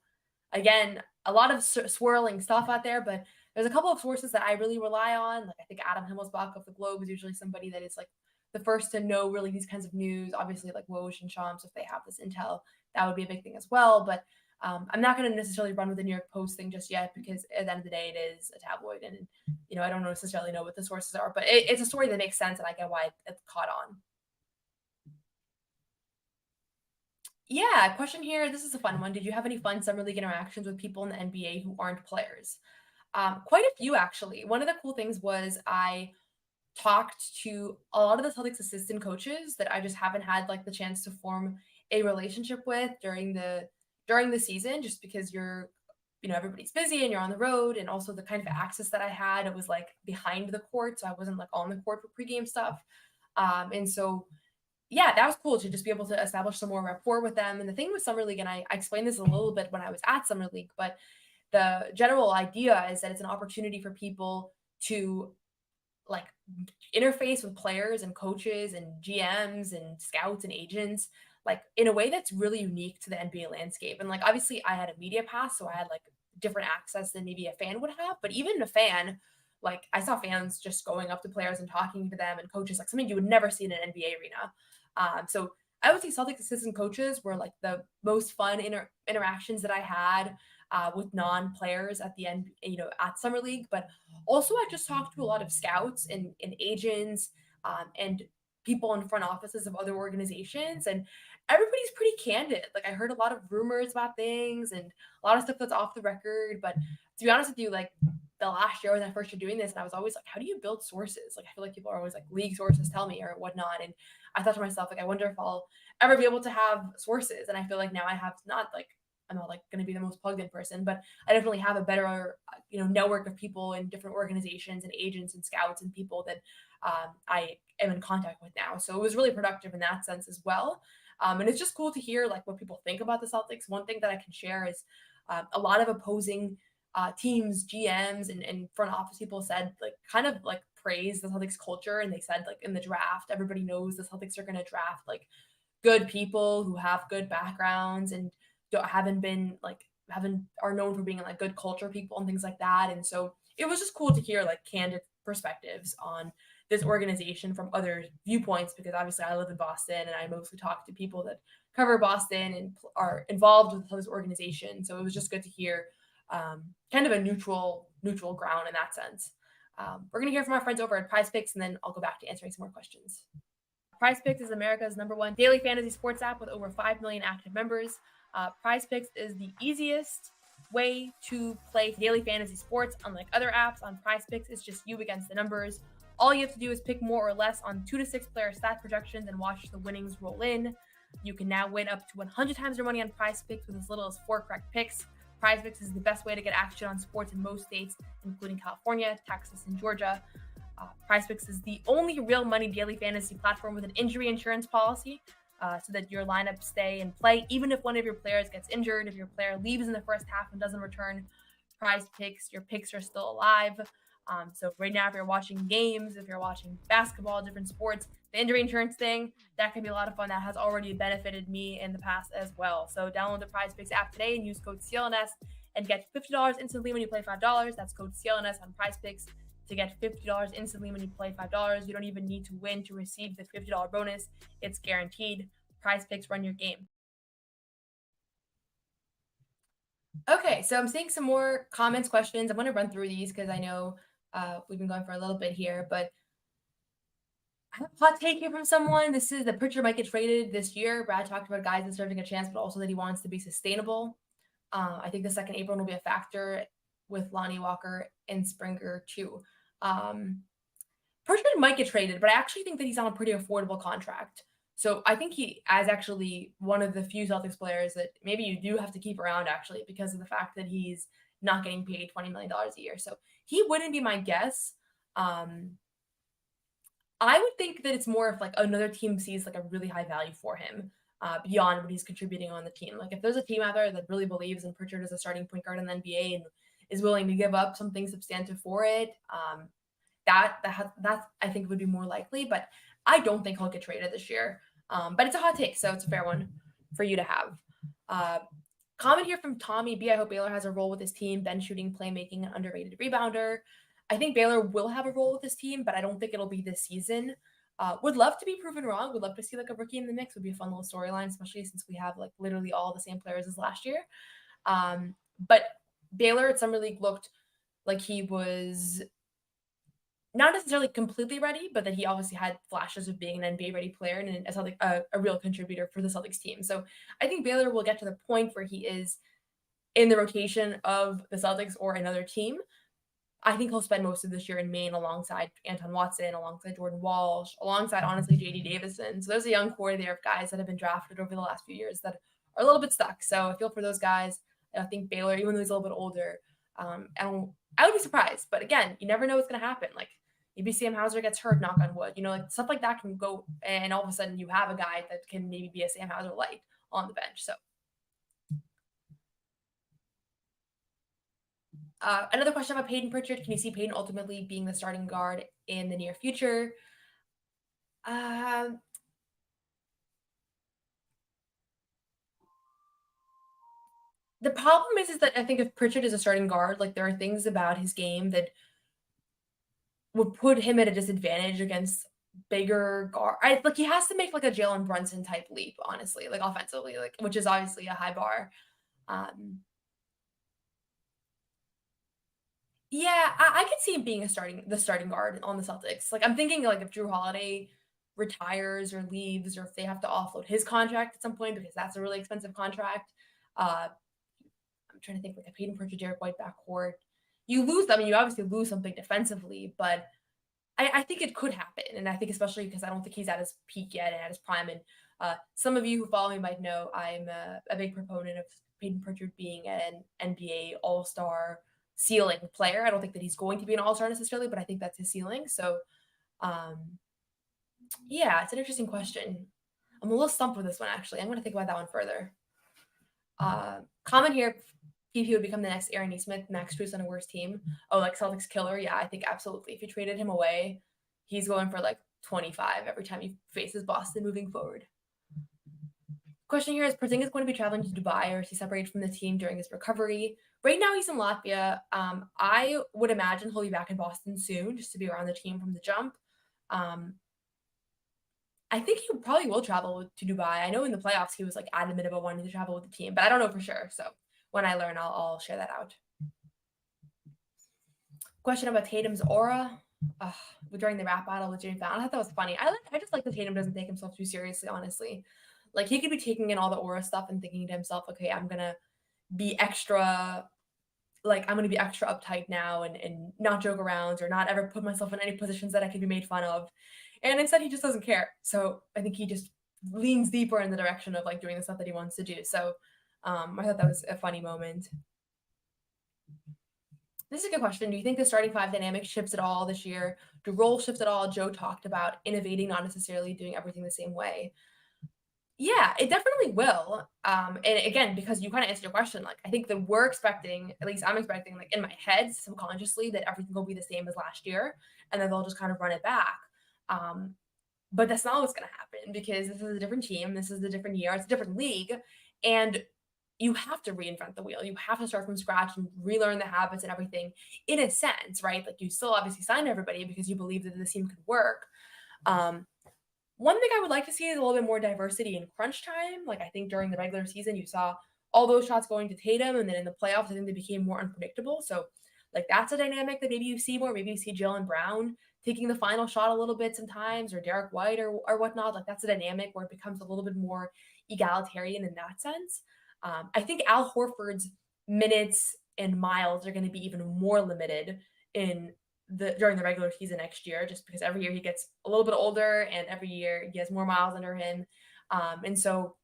again, a lot of swirling stuff out there, but there's a couple of sources that I really rely on. Like I think Adam Himmelsbach of the Globe is usually somebody that is like the first to know really these kinds of news. Obviously, like Woj and Shams, if they have this intel, that would be a big thing as well. But I'm not going to necessarily run with the New York Post thing just yet, because at the end of the day, it is a tabloid, and I don't necessarily know what the sources are. But it's a story that makes sense, and I get why it caught on. Yeah, question here. This is a fun one. Did you have any fun summer league interactions with people in the NBA who aren't players? Quite a few, actually. One of the cool things was I talked to a lot of the Celtics assistant coaches that I just haven't had like the chance to form a relationship with during the season, just because everybody's busy and you're on the road, and also the kind of access that I had, it was like behind the court, so I wasn't like on the court for pregame stuff, and so yeah, that was cool to just be able to establish some more rapport with them. And the thing with Summer League, and I explained this a little bit when I was at Summer League, but the general idea is that it's an opportunity for people to like interface with players and coaches and GMs and scouts and agents, like in a way that's really unique to the NBA landscape. And like, obviously I had a media pass, so I had like different access than maybe a fan would have, but even a fan, like I saw fans just going up to players and talking to them, and coaches, like something you would never see in an NBA arena. So I would say Celtics assistant coaches were like the most fun interactions that I had with non-players at the end, at Summer League. But also I just talked to a lot of scouts and agents and people in front offices of other organizations, and everybody's pretty candid. Like I heard a lot of rumors about things and a lot of stuff that's off the record. But to be honest with you, like the last year when I first started doing this, and I was always like, how do you build sources? Like I feel like people are always like, league sources tell me or whatnot. And I thought to myself, like, I wonder if I'll ever be able to have sources. And I feel like now I have I'm not like going to be the most plugged in person, but I definitely have a better, network of people in different organizations and agents and scouts and people that I am in contact with now. So it was really productive in that sense as well. And it's just cool to hear like what people think about the Celtics. One thing that I can share is a lot of opposing teams, GMs, and front office people said like kind of like praise the Celtics culture, and they said like in the draft, everybody knows the Celtics are going to draft like good people who have good backgrounds and are known for being like good culture people and things like that. And so it was just cool to hear like candid perspectives on this organization from other viewpoints, because obviously I live in Boston and I mostly talk to people that cover Boston and are involved with this organization. So it was just good to hear kind of a neutral ground in that sense. We're going to hear from our friends over at PrizePicks, and then I'll go back to answering some more questions. PrizePicks is America's #1 daily fantasy sports app with over 5 million active members. PrizePicks is the easiest, way to play daily fantasy sports. Unlike other apps on PrizePicks, it's just you against the numbers. All you have to do is pick more or less on 2 to 6 player stat projections and watch the winnings roll in. You can now win up to 100 times your money on PrizePicks with as little as 4 correct picks. PrizePicks is the best way to get action on sports in most states, including California, Texas, and Georgia. PrizePicks is the only real money daily fantasy platform with an injury insurance policy, so that your lineups stay in play even if one of your players gets injured. If your player leaves in the first half and doesn't return, PrizePicks, your picks are still alive. So right now, if you're watching games, if you're watching basketball, different sports, the injury insurance thing, that can be a lot of fun. That has already benefited me in the past as well. So download the PrizePicks app today and use code CLNS and get $50 instantly when you play $5. That's code CLNS on PrizePicks to get $50 instantly when you play $5. You don't even need to win to receive the $50 bonus. It's guaranteed. PrizePicks, run your game. Okay, so I'm seeing some more comments, questions. I'm going to run through these because I know we've been going for a little bit here, but I have a hot take here from someone. This is that Pritchard might get traded this year. Brad talked about guys deserving a chance, but also that he wants to be sustainable. I think the second apron will be a factor with Lonnie Walker and Springer too. Pritchard might get traded, but I actually think that he's on a pretty affordable contract. So I think he is actually one of the few Celtics players that maybe you do have to keep around actually because of the fact that he's not getting paid $20 million a year. So he wouldn't be my guess. I would think that it's more if like another team sees like a really high value for him beyond what he's contributing on the team. Like if there's a team out there that really believes in Pritchard as a starting point guard in the NBA and is willing to give up something substantive for it, that I think would be more likely. But I don't think he'll get traded this year. But it's a hot take, so it's a fair one for you to have. Comment here from Tommy B. I hope Baylor has a role with his team. Bench shooting, playmaking, and underrated rebounder. I think Baylor will have a role with this team, but I don't think it'll be this season. Would love to be proven wrong. Would love to see like a rookie in the mix. Would be a fun little storyline, especially since we have like literally all the same players as last year. But Baylor at Summer League looked like he was not necessarily completely ready, but that he obviously had flashes of being an NBA ready player and a real contributor for the Celtics team. So I think Baylor will get to the point where he is in the rotation of the Celtics or another team. I think he'll spend most of this year in Maine alongside Anton Watson, alongside Jordan Walsh, alongside, honestly, J.D. Davison. So there's a young core there of guys that have been drafted over the last few years that are a little bit stuck. So I feel for those guys. I think Baylor, even though he's a little bit older, I would be surprised. But again, you never know what's going to happen. Like maybe Sam Hauser gets hurt, knock on wood. Like stuff like that can go, and all of a sudden you have a guy that can maybe be a Sam Hauser light on the bench. So another question about Peyton Pritchard. Can you see Peyton ultimately being the starting guard in the near future? The problem is that I think if Pritchard is a starting guard, like there are things about his game that would put him at a disadvantage against bigger guard. Like he has to make like a Jalen Brunson type leap, honestly, like offensively, like which is obviously a high bar. Yeah, I could see him being the starting guard on the Celtics. Like I'm thinking like if Drew Holiday retires or leaves, or if they have to offload his contract at some point because that's a really expensive contract. I'm trying to think like a Peyton Pritchard, Derek White backcourt. You lose them, you obviously lose something defensively, but I think it could happen. And I think especially because I don't think he's at his peak yet and at his prime. And some of you who follow me might know I'm a big proponent of Peyton Pritchard being an NBA All-Star ceiling player. I don't think that he's going to be an all-star necessarily, but I think that's his ceiling. So yeah, it's an interesting question. I'm a little stumped with this one, actually. I'm going to think about that one further. Comment here, PP would become the next Aaron Nesmith, Max Strus on a worse team. Oh, like Celtics killer? Yeah, I think absolutely. If you traded him away, he's going for like 25 every time he faces Boston moving forward. Question here is Porzingis going to be traveling to Dubai, or is he separated from the team during his recovery? Right now he's in Latvia. I would imagine he'll be back in Boston soon just to be around the team from the jump. I think he probably will travel to Dubai. I know in the playoffs he was like adamant about wanting to travel with the team, but I don't know for sure. So when I learn, I'll share that out. Question about Tatum's aura during the rap battle with Jimmy Fallon. I thought that was funny. I just like that Tatum doesn't take himself too seriously, honestly. Like he could be taking in all the aura stuff and thinking to himself, okay, I'm gonna be extra like, I'm going to be extra uptight now and not joke around or not ever put myself in any positions that I could be made fun of. And instead, he just doesn't care. So I think he just leans deeper in the direction of like doing the stuff that he wants to do. So I thought that was a funny moment. This is a good question. Do you think the starting five dynamic shifts at all this year? Do roles shift at all? Joe talked about innovating, not necessarily doing everything the same way. Yeah, it definitely will. And again, because you kind of answered your question, like I think that we're expecting, at least I'm expecting, like in my head subconsciously, that everything will be the same as last year, and then they'll just kind of run it back. Um, but that's not what's going to happen because this is a different team, this is a different year, it's a different league, and you have to reinvent the wheel. You have to start from scratch and relearn the habits and everything in a sense, right? Like you still obviously signed everybody because you believe that this team could work. One thing I would like to see is a little bit more diversity in crunch time. Like I think during the regular season, you saw all those shots going to Tatum, and then in the playoffs, I think they became more unpredictable. So, like that's a dynamic that maybe you see more. Maybe you see Jaylen Brown taking the final shot a little bit sometimes, or Derek White or whatnot. Like that's a dynamic where it becomes a little bit more egalitarian in that sense. I think Al Horford's minutes and miles are going to be even more limited in during the regular season next year, just because every year he gets a little bit older and every year he has more miles under him. And so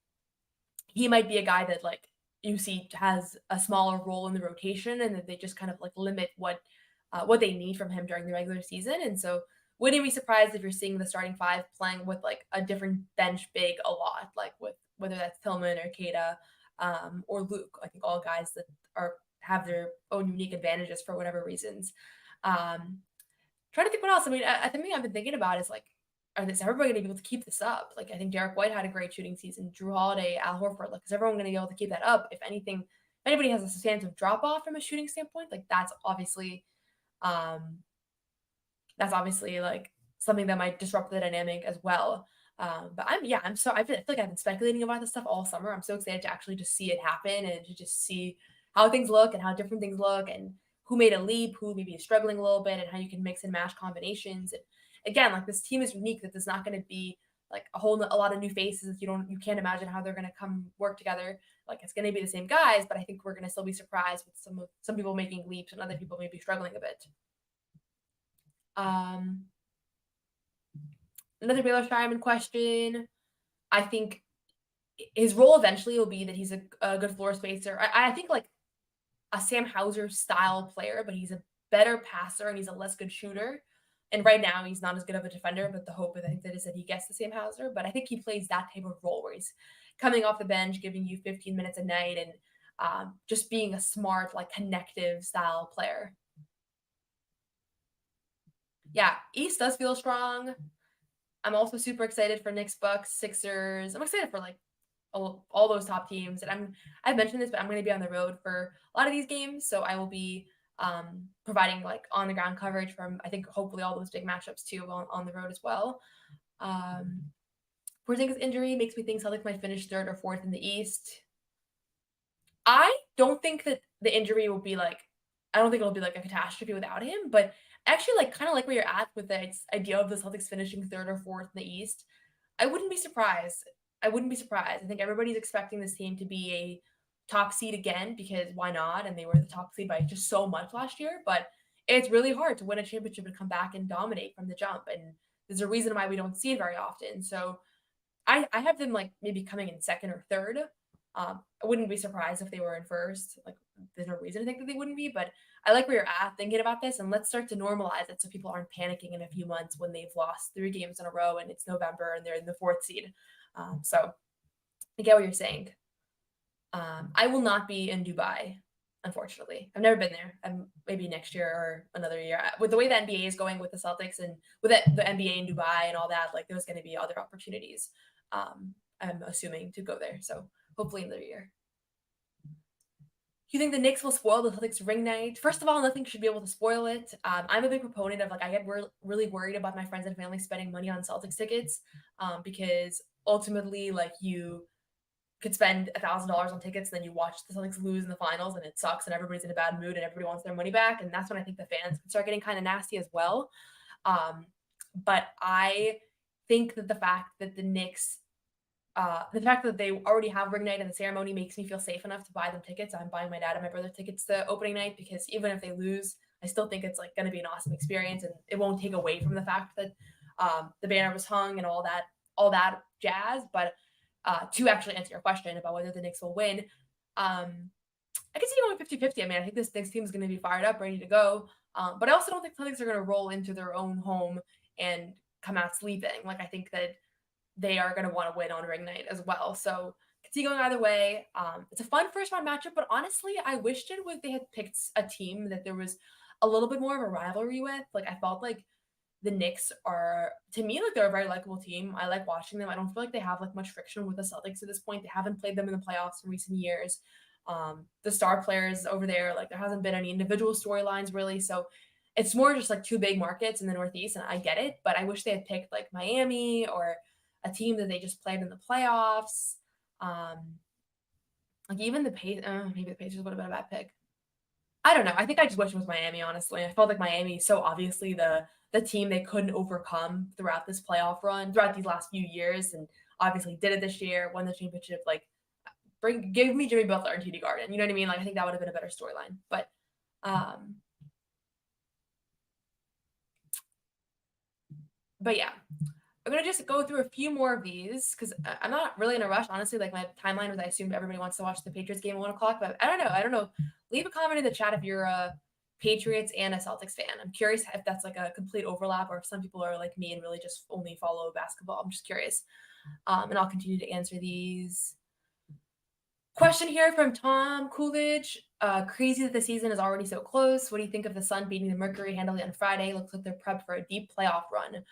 he might be a guy that like you see has a smaller role in the rotation and that they just kind of like limit what they need from him during the regular season. And so wouldn't be surprised if you're seeing the starting five playing with like a different bench big a lot, like with whether that's Tillman or Queta or Luke. I think all guys that have their own unique advantages for whatever reasons. Trying to think what else. I mean, I think I've been thinking about is like, is everybody going to be able to keep this up? Like, I think Derek White had a great shooting season. Drew Holiday, Al Horford. Like, is everyone going to be able to keep that up? If anything, if anybody has a substantial drop off from a shooting standpoint, like that's obviously like something that might disrupt the dynamic as well. But I feel like I've been speculating about this stuff all summer. I'm so excited to actually just see it happen and to just see how things look and how different things look and who made a leap, who maybe is struggling a little bit, and how you can mix and match combinations. And again, like this team is unique that there's not going to be like a lot of new faces. You can't imagine how they're going to come work together. Like it's going to be the same guys, but I think we're going to still be surprised with some people making leaps and other people maybe struggling a bit. Another Baylor Shireman question. I think his role eventually will be that he's a good floor spacer. I think like a Sam Hauser style player, but he's a better passer and he's a less good shooter. And right now he's not as good of a defender, but the hope I think that is that he gets the Sam Hauser. But I think he plays that type of role where he's coming off the bench, giving you 15 minutes a night, and just being a smart, like connective style player. Yeah, East does feel strong. I'm also super excited for Knicks, Bucks, Sixers. I'm excited for like all those top teams. And I've mentioned this, but I'm going to be on the road for a lot of these games. So I will be providing like on the ground coverage from, I think, hopefully all those big matchups too on the road as well. Porzingis injury makes me think Celtics might finish third or fourth in the East. I don't think that the injury will be like, I don't think it'll be like a catastrophe without him, but actually like kind of like where you're at with the idea of the Celtics finishing third or fourth in the East. I wouldn't be surprised. I think everybody's expecting this team to be a top seed again because why not? And they were the top seed by just so much last year, but it's really hard to win a championship and come back and dominate from the jump. And there's a reason why we don't see it very often. So I have them like maybe coming in second or third. I wouldn't be surprised if they were in first. Like there's no reason to think that they wouldn't be, but I like where you're at thinking about this, and let's start to normalize it so people aren't panicking in a few months when they've lost 3 games in a row and it's November and they're in the 4th seed. So I get what you're saying. I will not be in Dubai, unfortunately. I've never been there. Maybe next year or another year. With the way the NBA is going with the Celtics and with the NBA in Dubai and all that, like there's going to be other opportunities. I'm assuming to go there. So hopefully another year. Do you think the Knicks will spoil the Celtics ring night? First of all, nothing should be able to spoil it. I'm a big proponent of like I get really worried about my friends and family spending money on Celtics tickets because ultimately like you could spend $1,000 on tickets, then you watch the Celtics lose in the finals and it sucks and everybody's in a bad mood and everybody wants their money back. And that's when I think the fans start getting kind of nasty as well. But I think that the fact that the Knicks the fact that they already have ring night and the ceremony makes me feel safe enough to buy them tickets. I'm buying my dad and my brother tickets to opening night because even if they lose, I still think it's like going to be an awesome experience, and it won't take away from the fact that the banner was hung and all that jazz. But to actually answer your question about whether the Knicks will win, I can see it going 50-50. I mean, I think this Knicks team is going to be fired up, ready to go. But I also don't think the Celtics are going to roll into their own home and come out sleeping. Like, I think that they are going to want to win on ring night as well. So I can see going either way. It's a fun first round matchup, but honestly, I wished they had picked a team that there was a little bit more of a rivalry with. Like, I felt like the Knicks are, to me, like they're a very likable team. I like watching them. I don't feel like they have like much friction with the Celtics at this point. They haven't played them in the playoffs in recent years. The star players over there, like there hasn't been any individual storylines really. So it's more just like two big markets in the Northeast, and I get it. But I wish they had picked like Miami or a team that they just played in the playoffs. Like even the maybe the Pacers would have been a bad pick. I don't know. I think I just wish it was Miami, honestly. I felt like Miami so obviously the team they couldn't overcome throughout this playoff run, throughout these last few years, and obviously did it this year, won the championship. Like, give me Jimmy Butler and TD Garden. You know what I mean? Like, I think that would have been a better storyline. But yeah, I'm going to just go through a few more of these because I'm not really in a rush, honestly. Like, my timeline was I assumed everybody wants to watch the Patriots game at 1 o'clock, but I don't know. Leave a comment in the chat if you're a Patriots and a Celtics fan. I'm curious if that's like a complete overlap or if some people are like me and really just only follow basketball. I'm just curious. And I'll continue to answer these. Question here from Tom Coolidge. Crazy that the season is already so close. What do you think of the Sun beating the Mercury handily on Friday? Looks like they're prepped for a deep playoff run.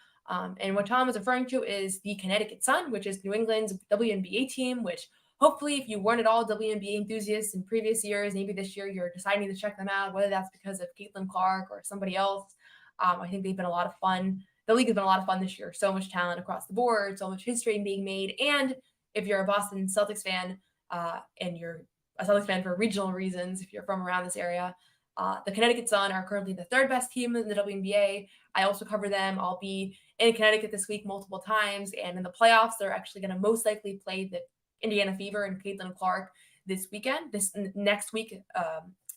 And what Tom is referring to is the Connecticut Sun, which is New England's WNBA team, which hopefully if you weren't at all WNBA enthusiasts in previous years, maybe this year you're deciding to check them out, whether that's because of Caitlin Clark or somebody else. I think they've been a lot of fun. The league has been a lot of fun this year. So much talent across the board, so much history being made. And if you're a Boston Celtics fan, and you're a Celtics fan for regional reasons, if you're from around this area, the Connecticut Sun are currently the third best team in the WNBA. I also cover them. I'll be in Connecticut this week multiple times, and in the playoffs, they're actually going to most likely play the Indiana Fever and Caitlin Clark this weekend. This next week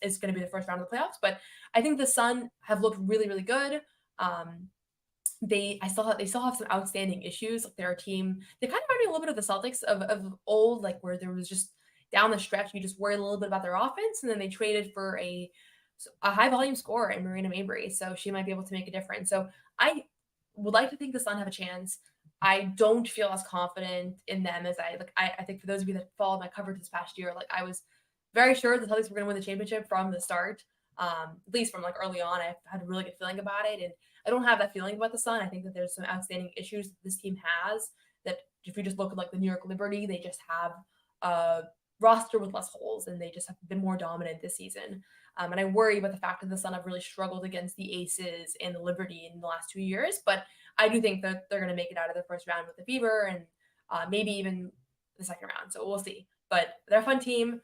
is going to be the first round of the playoffs, but I think the Sun have looked really, really good. They still have some outstanding issues. Like they're a team, they kind of remind me a little bit of the Celtics of old, like where there was just down the stretch, you just worry a little bit about their offense, and then they traded for a high volume scorer in Marina Mabry, so she might be able to make a difference. So I would like to think the Sun have a chance. I don't feel as confident in them as I think for those of you that followed my coverage this past year, like I was very sure the Celtics were going to win the championship from the start. At least from like early on, I had a really good feeling about it, and I don't have that feeling about the Sun. I think that there's some outstanding issues that this team has that if you just look at like the New York Liberty, they just have a roster with less holes and they just have been more dominant this season. And I worry about the fact that the Sun have really struggled against the Aces and the Liberty in the last 2 years. But I do think that they're going to make it out of the first round with the Fever and maybe even the second round. So we'll see. But they're a fun team.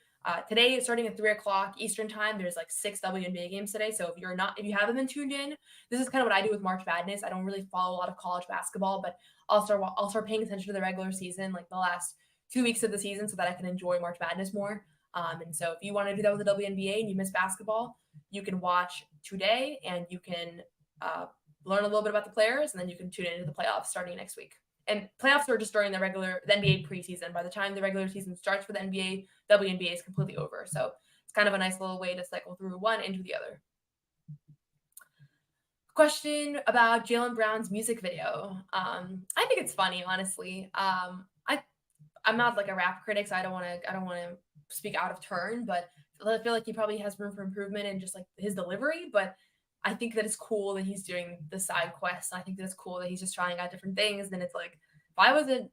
Today, starting at 3 o'clock Eastern time, there's like 6 WNBA games today. So if you haven't been tuned in, this is kind of what I do with March Madness. I don't really follow a lot of college basketball, but I'll start paying attention to the regular season, like the last 2 weeks of the season, so that I can enjoy March Madness more. And so if you want to do that with the WNBA and you miss basketball, you can watch today and you can learn a little bit about the players, and then you can tune into the playoffs starting next week. And playoffs are just during the NBA preseason. By the time the regular season starts for the NBA, WNBA is completely over. So it's kind of a nice little way to cycle through one into the other. Question about Jaylen Brown's music video. I think it's funny, honestly. I'm not like a rap critic, so I don't want to speak out of turn, but I feel like he probably has room for improvement in just like his delivery. But I think that it's cool that he's doing the side quests. I think that it's cool that he's just trying out different things. And it's like, if I was a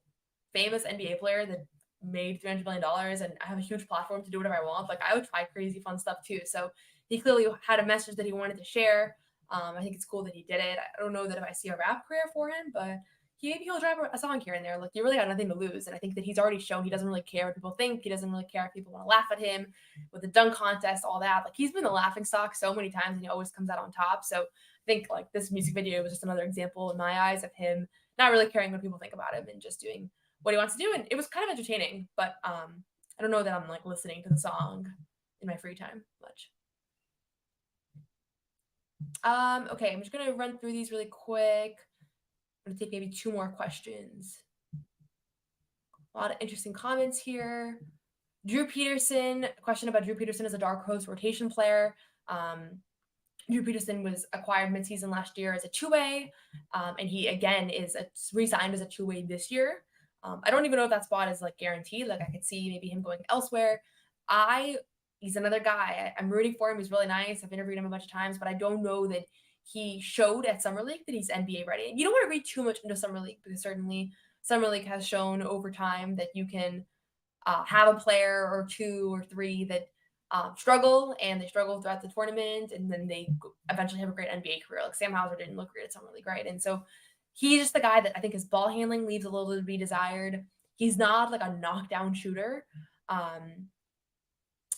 famous NBA player that made $300 million and I have a huge platform to do whatever I want, like I would try crazy fun stuff too. So he clearly had a message that he wanted to share. I think it's cool that he did it. I don't know that if I see a rap career for him, but maybe he'll drop a song here and there. Like, you really got nothing to lose. And I think that he's already shown he doesn't really care what people think. He doesn't really care if people want to laugh at him with the dunk contest, all that. Like, he's been the laughing stock so many times and he always comes out on top. So I think like this music video was just another example in my eyes of him not really caring what people think about him and just doing what he wants to do. And it was kind of entertaining, but I don't know that I'm like listening to the song in my free time much. Okay, I'm just going to run through these really quick. I'm going to take maybe 2 more questions. A lot of interesting comments here. Drew Peterson, a question about Drew Peterson as a dark horse rotation player. Drew Peterson was acquired midseason last year as a 2-way, and he again is re-signed as a 2-way this year. I don't even know if that spot is like guaranteed. Like I could see maybe him going elsewhere. He's another guy. I'm rooting for him. He's really nice. I've interviewed him a bunch of times, but I don't know that he showed at Summer League that he's NBA ready. And you don't want to read too much into Summer League because certainly Summer League has shown over time that you can have a player or 2 or 3 that struggle, and they struggle throughout the tournament, and then they eventually have a great NBA career. Like Sam Hauser didn't look great at Summer League, right? And so he's just the guy that I think his ball handling leaves a little bit to be desired. He's not like a knockdown shooter.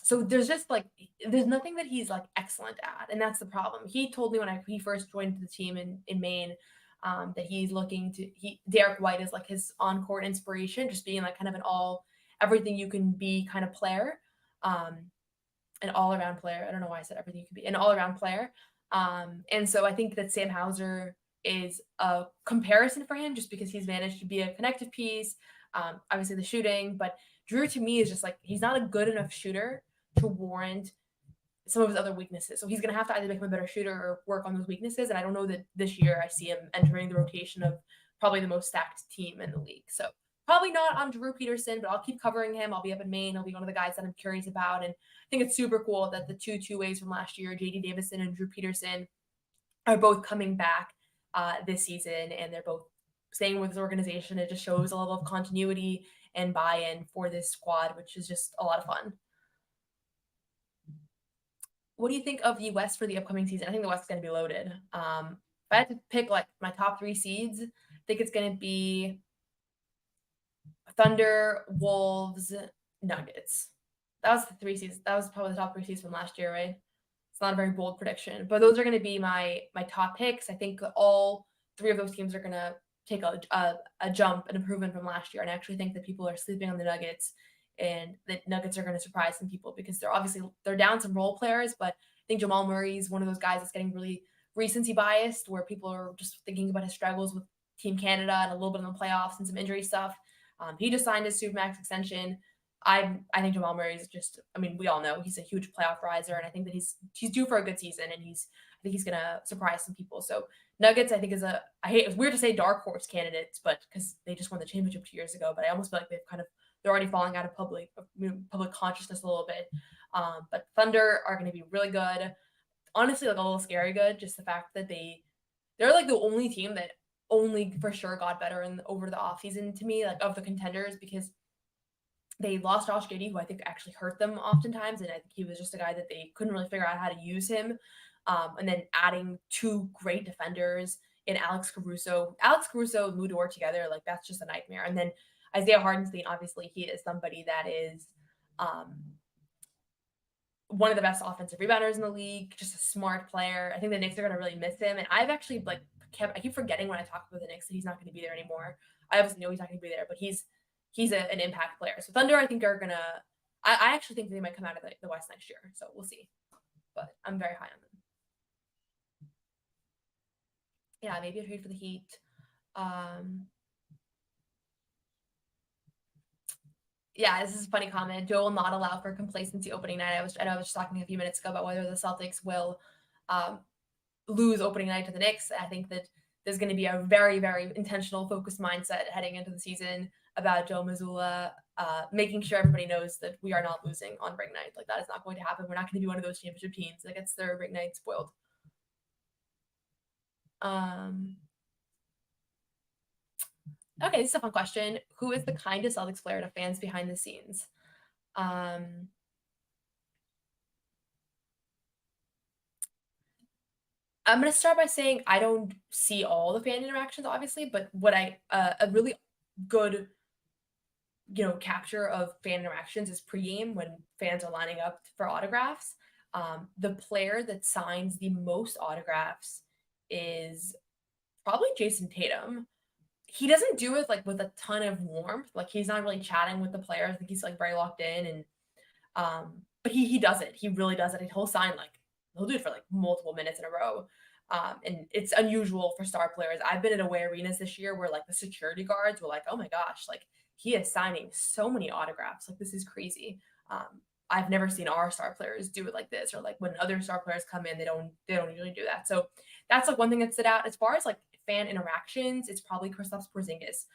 So there's just like, there's nothing that he's like excellent at. And that's the problem. He told me when he first joined the team in Maine that he's looking to, Derek White is like his on-court inspiration, just being like kind of everything you can be kind of player. An all-around player. I don't know why I said everything you can be, an all-around player. And so I think that Sam Hauser is a comparison for him just because he's managed to be a connective piece. Obviously the shooting, but Drew to me is just like, he's not a good enough shooter to warrant some of his other weaknesses. So he's going to have to either become a better shooter or work on those weaknesses. And I don't know that this year I see him entering the rotation of probably the most stacked team in the league. So probably not on Drew Peterson, but I'll keep covering him. I'll be up in Maine. He'll be one of the guys that I'm curious about. And I think it's super cool that the two ways from last year, JD Davison and Drew Peterson, are both coming back this season. And they're both staying with this organization. It just shows a level of continuity and buy-in for this squad, which is just a lot of fun. What do you think of the West for the upcoming season? I think the West is going to be loaded. If I had to pick like my top 3 seeds, I think it's going to be Thunder, Wolves, Nuggets. That was the 3 seeds. That was probably the top 3 seeds from last year, right? It's not a very bold prediction, but those are going to be my top picks. I think all 3 of those teams are going to take a jump, an improvement from last year. And I actually think that people are sleeping on the Nuggets, and the Nuggets are going to surprise some people because they're down some role players, but I think Jamal Murray is one of those guys that's getting really recency biased, where people are just thinking about his struggles with Team Canada and a little bit in the playoffs and some injury stuff. He just signed his Supermax extension. I think Jamal Murray is just, I mean, we all know he's a huge playoff riser, and I think that he's due for a good season, and I think he's going to surprise some people. So Nuggets, I think it's weird to say dark horse candidates, but because they just won the championship 2 years ago, but I almost feel like they're already falling out of public consciousness a little bit. But Thunder are going to be really good. Honestly, like a little scary good. Just the fact that they're like the only team that only for sure got better over the offseason to me, like of the contenders, because they lost Josh Giddey, who I think actually hurt them oftentimes. And I think he was just a guy that they couldn't really figure out how to use him. And then adding 2 great defenders in Alex Caruso and Lou Dort together, like that's just a nightmare. And then Isaiah Hardenstein, obviously, he is somebody that is one of the best offensive rebounders in the league, just a smart player. I think the Knicks are going to really miss him. And I've actually I keep forgetting when I talk about the Knicks that he's not going to be there anymore. I obviously know he's not going to be there, but he's an impact player. So Thunder, I think, are going to – I actually think they might come out of the West next year. So we'll see. But I'm very high on them. Yeah, maybe a trade for the Heat. Yeah, this is a funny comment. Joe will not allow for complacency opening night. I was just talking a few minutes ago about whether the Celtics will lose opening night to the Knicks. I think that there's going to be a very, very intentional, focused mindset heading into the season about Joe Mazzulla, making sure everybody knows that we are not losing on ring night. Like, that is not going to happen. We're not going to be one of those championship teams that gets their ring night spoiled. Okay, this is a fun question. Who is the kindest Celtics player to fans behind the scenes? I'm going to start by saying I don't see all the fan interactions, obviously, but what a really good, capture of fan interactions is pregame when fans are lining up for autographs. The player that signs the most autographs is probably Jason Tatum. he doesn't do it like with a ton of warmth. Like he's not really chatting with the players. I think he's like very locked in, and but he does it. He really does it. He'll sign like he'll do it for like multiple minutes in a row. And it's unusual for star players. I've been at away arenas this year where like the security guards were like, "Oh my gosh, like he is signing so many autographs. Like this is crazy." I've never seen our star players do it like this, or like when other star players come in, they don't usually do that. So that's like one thing that stood out. As far as like fan interactions, it's probably Kristaps Porzingis.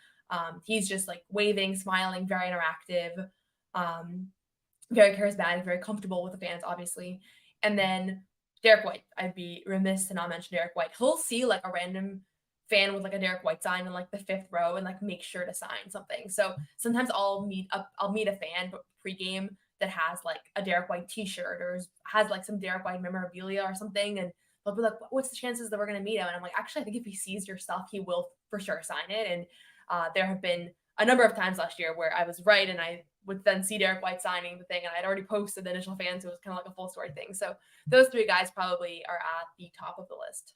He's just like waving, smiling, very interactive, very charismatic, very comfortable with the fans, obviously. And then Derek White, I'd be remiss to not mention Derek White. He'll see like a random fan with like a Derek White sign in like the 5th row and like make sure to sign something. So sometimes I'll meet a fan pregame that has like a Derek White T-shirt or has like some Derek White memorabilia or something, and they'll be like, "What's the chances that we're going to meet him?" And I'm like, "Actually, I think if he sees your stuff, he will for sure sign it." And there have been a number of times last year where I was right and I would then see Derek White signing the thing, and I'd already posted the initial fans, so it was kind of like a full story thing. So those 3 guys probably are at the top of the list.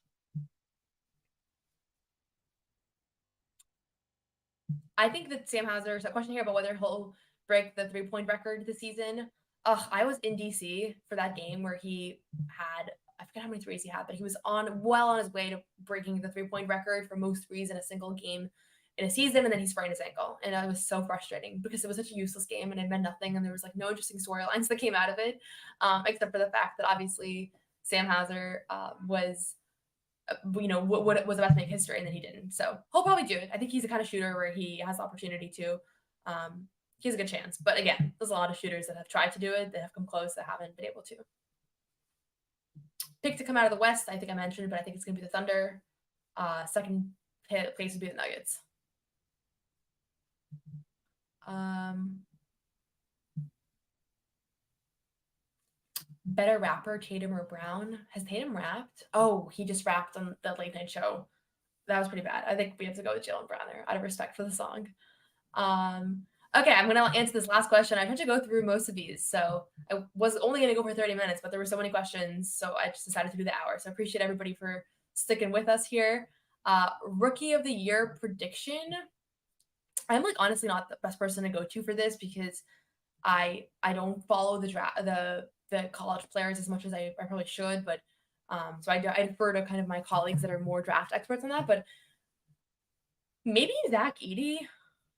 I think that Sam Hauser's a question here about whether he'll break the 3-point record this season. I was in DC for that game where he had, I forget how many threes he had, but he was well on his way to breaking the 3-point record for most threes in a single game in a season, and then he sprained his ankle. And it was so frustrating because it was such a useless game and it meant nothing, and there was like no interesting storylines that came out of it, except for the fact that obviously Sam Hauser was what was about to make history, and then he didn't. So he'll probably do it. I think he's the kind of shooter where he has the opportunity to. He has a good chance. But again, there's a lot of shooters that have tried to do it, that have come close, that haven't been able to. Pick to come out of the West, I think I mentioned, but I think it's going to be the Thunder. Second place would be the Nuggets. Better rapper, Tatum or Brown? Has Tatum rapped? Oh, he just rapped on the late night show. That was pretty bad. I think we have to go with Jalen Brown there, out of respect for the song. Okay, I'm going to answer this last question. I had to go through most of these, so I was only going to go for 30 minutes, but there were so many questions, so I just decided to do the hour. So I appreciate everybody for sticking with us here. Rookie of the Year prediction. I'm like honestly not the best person to go to for this because I don't follow the college players as much as I probably should, but so I defer to kind of my colleagues that are more draft experts on that. But maybe Zach Edey,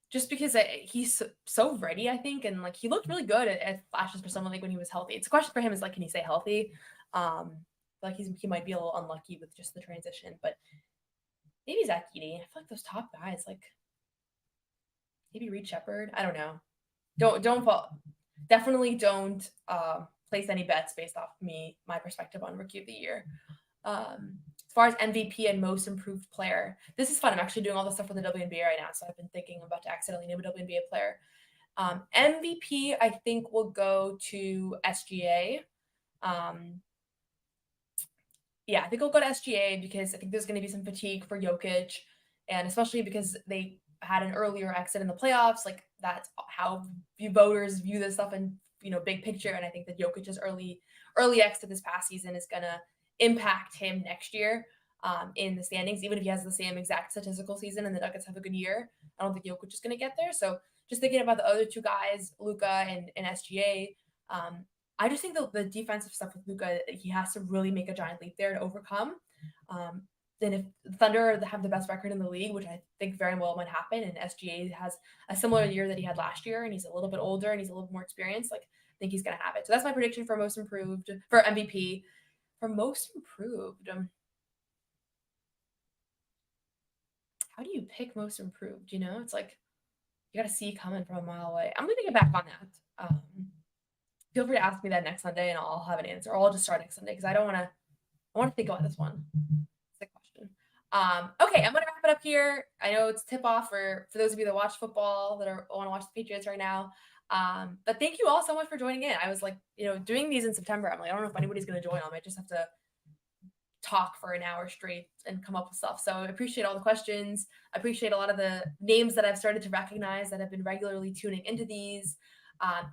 just because he's so ready, I think, and like he looked really good at flashes for someone like when he was healthy. It's a question for him is like, can he stay healthy? Like he might be a little unlucky with just the transition, but maybe Zach Edey. I feel like those top guys, like maybe Reed Shepherd. I don't know. Don't fall. Definitely don't place any bets based off my perspective on Rookie of the Year. As far as MVP and most improved player, this is fun. I'm actually doing all this stuff for the WNBA right now, so I've been thinking about to accidentally name a WNBA player. MVP, I think, will go to SGA. Yeah, I think I'll go to SGA because I think there's going to be some fatigue for Jokic, and especially because they had an earlier exit in the playoffs. Like that's how voters view this stuff in big picture. And I think that Jokic's early exit this past season is going to impact him next year in the standings, even if he has the same exact statistical season and the Nuggets have a good year. I don't think Jokic is going to get there. So just thinking about the other 2 guys, Luka and SGA. I just think the defensive stuff with Luka, he has to really make a giant leap there to overcome. Then if Thunder have the best record in the league, which I think very well might happen, and SGA has a similar year that he had last year, and he's a little bit older and he's a little more experienced, like I think he's going to have it. So that's my prediction for most improved, for MVP. For most improved, how do you pick most improved? It's like you got to see coming from a mile away. I'm going to get back on that. Feel free to ask me that next Sunday, and I'll have an answer. Or I'll just start next Sunday because I want to think about this one. Okay, I'm gonna wrap it up here. I know it's tip off for those of you that watch football that want to watch the Patriots right now. But thank you all so much for joining in. I was like, doing these in September. I'm like, I don't know if anybody's gonna join. I might just have to talk for an hour straight and come up with stuff. So I appreciate all the questions. I appreciate a lot of the names that I've started to recognize that have been regularly tuning into these.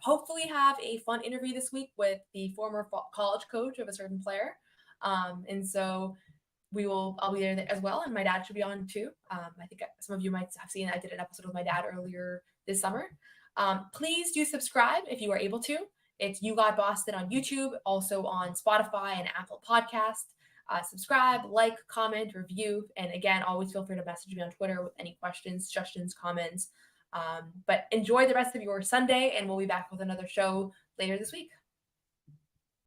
Hopefully have a fun interview this week with the former college coach of a certain player. And so I'll be there as well, and my dad should be on too. I think some of you might have seen I did an episode with my dad earlier this summer. Please do subscribe if you are able to. It's You Got Boston on YouTube, also on Spotify and Apple Podcast. Subscribe, like, comment, review, and again, always feel free to message me on Twitter with any questions, suggestions, comments. But enjoy the rest of your Sunday, and we'll be back with another show later this week.